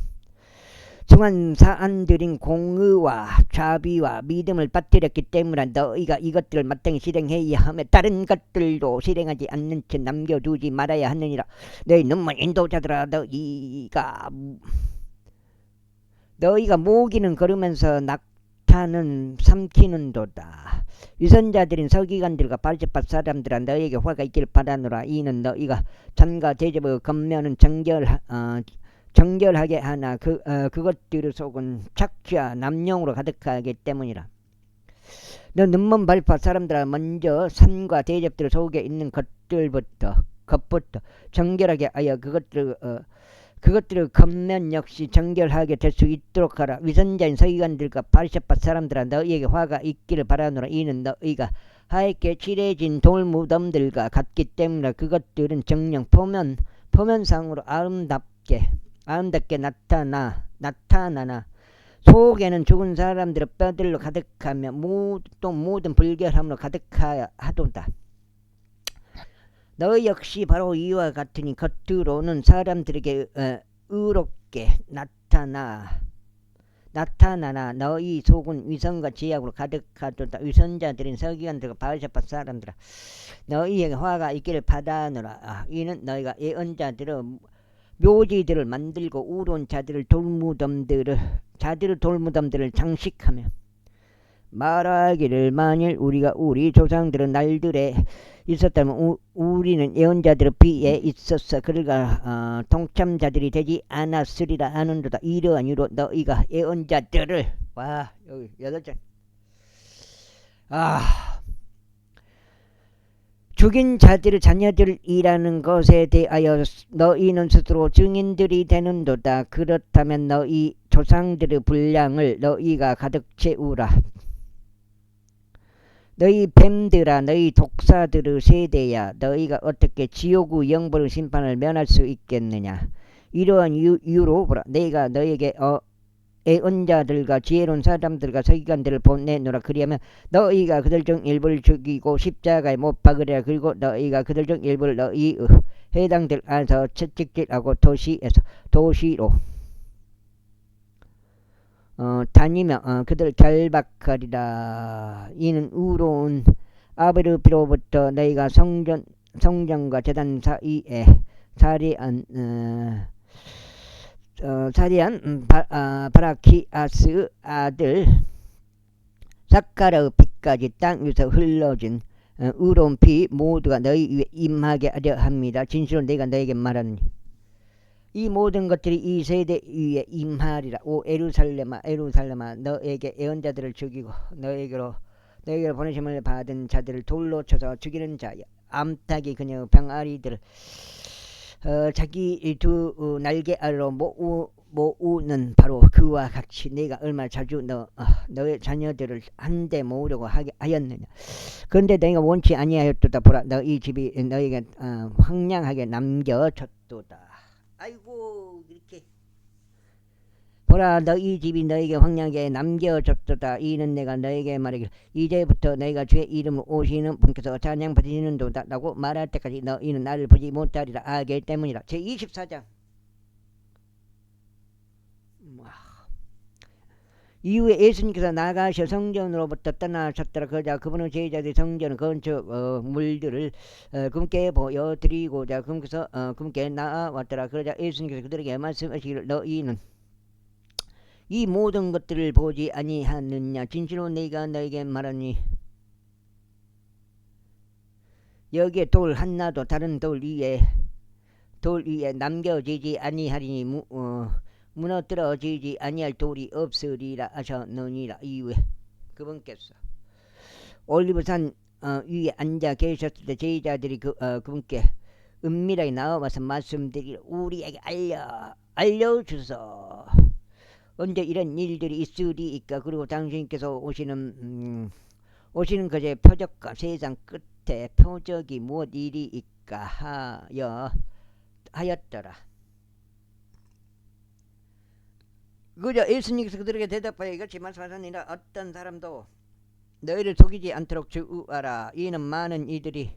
사안들인 공의와 자비와 믿음을 빠뜨렸기 때문에 너희가 이것들을 마땅히 실행해야 하며 다른 것들도 실행하지 않는 채 남겨두지 말아야 하느니라. 너희 눈먼 인도자들아 너희가 모기는 걸으면서 낙타는 삼키는도다. 위선자들인 서기관들과 바리새파 사람들아 너희에게 화가 있기를 바라노라. 이는 너희가 잔과 대접의 겉면은 정결하게 하나 그것들의 속은 착취와 남용으로 가득하기 때문이라. 너 눈먼 바리새파 사람들아 먼저 산과 대접들 속에 있는 겉부터 정결하게 하여 그것들의 겉면 역시 정결하게 될 수 있도록 하라. 위선자인 서기관들과 바리새파 사람들아 너희에게 화가 있기를 바라노라. 이는 너희가 하얗게 칠해진 돌무덤들과 같기 때문에 그것들은 정녕 표면상으로 아름답게 나타나나 속에는 죽은 사람들의 뼈들로 가득하며 또 모든 불결함으로 가득하도다. 너 역시 바로 이와 같으니 겉으로는 사람들에게 의롭게 나타나나 너희 속은 위선과 지약으로 가득하도다. 위선자들인 서기관들과 바알세파 사람들아, 너희에게 화가 있기를 바라노라. 이는 너희가 예언자들의 묘지들을 만들고 우로운 자들의 돌무덤들을 장식하며 말하기를, 만일 우리가 우리 조상들의 날들에 있었다면 우리는 예언자들의 비에 있어서 그들과 동참자들이 되지 않았으리라 하는도다. 이러한 이유로 너희가 예언자들을 여기 8장 죽인 자들의 자녀들이라는 것에 대하여 너희는 스스로 증인들이 되는도다. 그렇다면 너희 조상들의 분량을 너희가 가득 채우라. 너희 뱀들아, 너희 독사들의 세대야, 너희가 어떻게 지옥의 영벌의 심판을 면할 수 있겠느냐. 이러한 이유로 보라, 내가 너에게 예언자들과 지혜로운 사람들과 서기관들을 보내노라. 그리하면 너희가 그들 중 일부를 죽이고 십자가에 못 박으리라. 그리고 너희가 그들 중 일부를 너희의 회당들 안에서 채찍질하고 도시로 다니며 그들 결박하리라. 이는 의로운 아벨의 피로부터 너희가 성전과 제단 사이에 사리한 바라키아스의 아들 사카라의 피까지 땅 위에서 흘러진 의로운 피 모두가 너희 위에 임하게 하려 합니다. 진실로 내가 너에게 말하노니 이 모든 것들이 이 세대 위에 임하리라. 오 에루살렘아, 너에게 예언자들을 죽이고 너에게로 보내심을 받은 자들을 돌로 쳐서 죽이는 자여, 암탉이 그녀 병아리들을 자기 두 날개 아래로 모으는 바로 그와 같이 내가 얼마나 자주 너의 자녀들을 한데 모으려고 하였느냐. 그런데 너희가 원치 아니하였도다. 보라, 너희 집이 너희에게 황량하게 남겨졌도다. 아이고, 이렇게 보라, 너희 집이 너희에게 황량하게 남겨졌도다. 이는 내가 너희에게 말하기를, 이제부터 너희가 주의 이름으로 오시는 분께서 찬양 받으시는도다 라고 말할 때까지 너희는 나를 보지 못하리라 하기 때문이라. 제24장 이후에 예수님께서 나가셔 성전으로부터 떠나셨더라. 그러자 그분은 제자들이 성전 근처 물들을 그분께 보여드리고자 그분께 나왔더라. 그러자 예수님께서 그들에게 말씀하시기를, 너희는 이 모든 것들을 보지 아니하느냐. 진실로 내가 너에게 말하니 여기에 돌 하나도 다른 돌 위에 남겨지지 아니하리니 무너뜨려지지 아니할 돌이 없으리라 하셨느니라. 이후에 그분께서 올리브산 위에 앉아 계셨을 때 제자들이 그분께 은밀하게 나와서 말씀드리기를, 우리에게 알려주소. 언제 이런 일들이 있으리이까. 그리고 당신께서 오시는 것의 표적과 세상 끝에 표적이 무엇 일이이까 하였더라. 그저 예수님께서 그들에게 대답하여 이같이 말씀하셨느니라. 어떤 사람도 너희를 속이지 않도록 주의하라. 이는 많은 이들이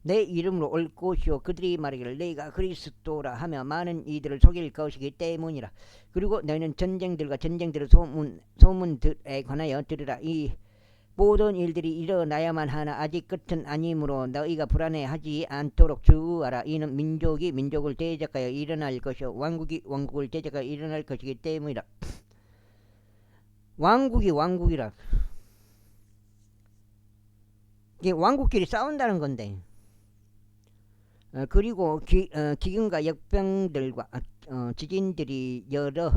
내 이름으로 올 것이요 그들이 말하기를 내가 그리스도라 하며 많은 이들을 속일 것이기 때문이라. 그리고 너희는 전쟁들의 소문들에 관하여 들으라. 이 모든 일들이 일어나야만 하나 아직 끝은 아니므로 너희가 불안해하지 않도록 주의하라. 이는 민족이 민족을 대적하여 일어날 것이요 왕국이 왕국을 대적하여 일어날 것이기 때문이라. 왕국이라. 이게 왕국끼리 싸운다는 건데. 그리고 기근과 역병들과 지진들이 여러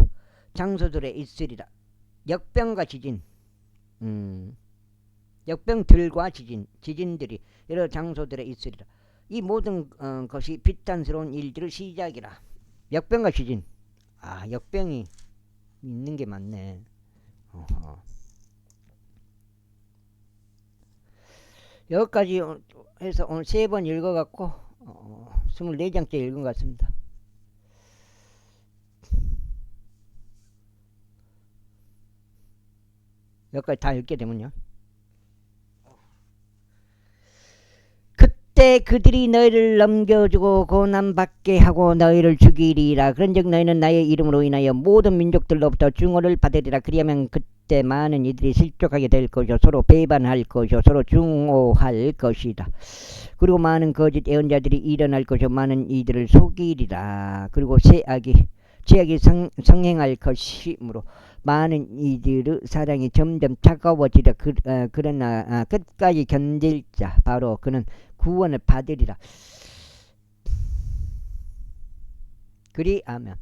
장소들에 있으리라. 역병과 지진, 역병들과 지진들이 여러 장소들에 있으리라. 이 모든 것이 비탄스러운 일들의 시작이라. 역병과 지진. 역병이 있는 게 맞네. 여기까지 해서 오늘 3번 읽어갖고 24장째 읽은 것 같습니다. 여기까지 다 읽게 되면요. 그때 그들이 너희를 넘겨주고 고난받게 하고 너희를 죽이리라. 그런즉 너희는 나의 이름으로 인하여 모든 민족들로부터 증오를 받으리라. 그리하면 그때 많은 이들이 실족하게 될 것이요 서로 배반할 것이요 서로 증오할 것이다. 그리고 많은 거짓 예언자들이 일어날 것이요 많은 이들을 속이리라. 그리고 죄악이 성행할 것이므로 많은 이들의 사랑이 점점 차가워지라. 그러나 끝까지 견딜 자 바로 그는 구원을 받으리라. 그리하면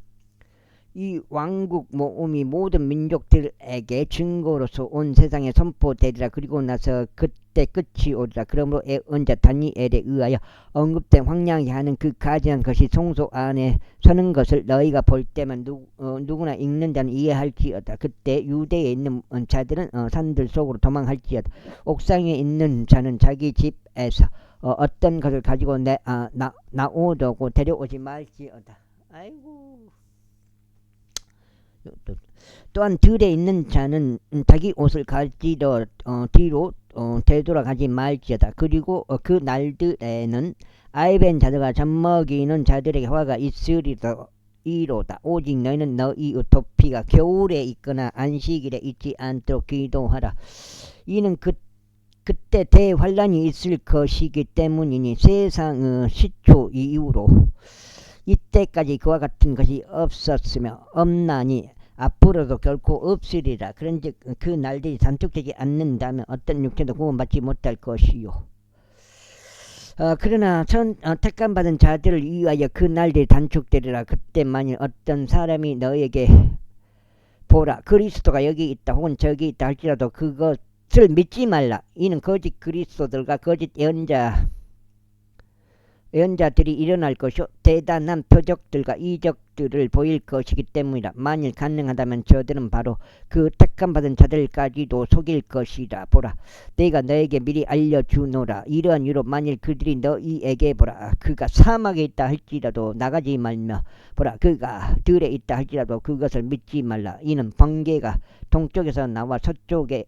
이 왕국 모음이 모든 민족들에게 증거로서 온 세상에 선포되리라. 그리고 나서 그때 끝이 오리라. 그러므로 예언자 다니엘에 의하여 언급된 황량히 하는 그 가지한 것이 성소 안에 서는 것을 너희가 볼 때만 누구나 읽는 자는 이해할지어다. 그때 유대에 있는 자들은 산들 속으로 도망할지어다. 옥상에 있는 자는 자기 집에서 어떤 것을 가지고 나오더고 데려오지 말지어다. 아이고. 또한 들에 있는 자는 자기 옷을 가지러 뒤로 되돌아가지 말지어다. 그리고 그 날들에는 아이벤 자들과 젖먹이는 자들에게 화가 있으리로다. 오직 너희는 너희의 도피가 겨울에 있거나 안식일에 있지 않도록 기도하라. 이는 그때 대환란이 있을 것이기 때문이니 세상의 시초 이후로 이때까지 그와 같은 것이 없었으며 없나니 앞으로도 결코 없으리라. 그런즉 그 날들이 단축되지 않는다면 어떤 육체도 구원받지 못할 것이요. 그러나 택감 받은 자들을 위하여 그 날들이 단축되리라. 그때 만일 어떤 사람이 너에게 보라 그리스도가 여기 있다 혹은 저기 있다 할지라도 그것을 믿지 말라. 이는 거짓 그리스도들과 거짓 예언자들이 일어날 것이요 대단한 표적들과 이적들을 보일 것이기 때문이라. 만일 가능하다면 저들은 바로 그 택함받은 자들까지도 속일 것이라. 보라 내가 너에게 미리 알려주노라. 이러한 이유로 만일 그들이 너희에게 보라 그가 사막에 있다 할지라도 나가지 말며 보라 그가 들에 있다 할지라도 그것을 믿지 말라. 이는 번개가 동쪽에서 나와 서쪽에도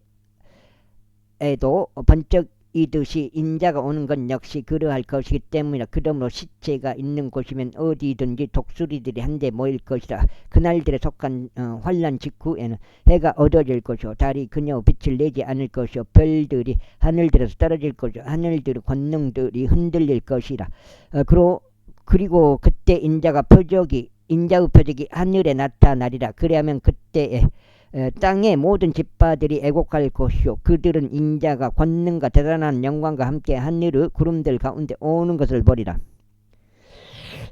번쩍 이듯이 인자가 오는 건 역시 그러할 것이기 때문이라. 그러므로 시체가 있는 곳이면 어디든지 독수리들이 한데 모일 것이라. 그날들에 속한 환란 직후에는 해가 어두워질 것이요 달이 그녀 빛을 내지 않을 것이요 별들이 하늘들에서 떨어질 것이요 하늘들의 권능들이 흔들릴 것이라. 그리고 그때 인자의 표적이 하늘에 나타나리라. 그래야면 그때에 땅의 모든 집파들이 애곡할 것이요 그들은 인자가 권능과 대단한 영광과 함께 하늘의 구름들 가운데 오는 것을 보리라.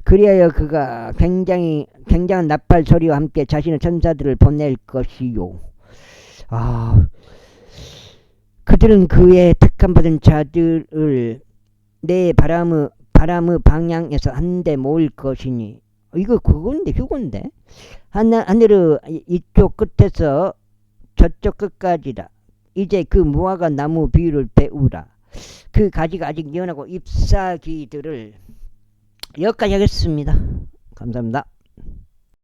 그리하여 그가 굉장한 나팔 소리와 함께 자신의 천사들을 보낼 것이요. 그들은 그의 택함받은 자들을 내 바람의 방향에서 한데 모을 것이니. 이거 휴건데 하늘의 이쪽 끝에서 저쪽 끝까지다. 이제 그 무화과 나무 비율을 배우라. 그 가지가 아직 연하고 잎사귀들을 여기까지 하겠습니다. 감사합니다.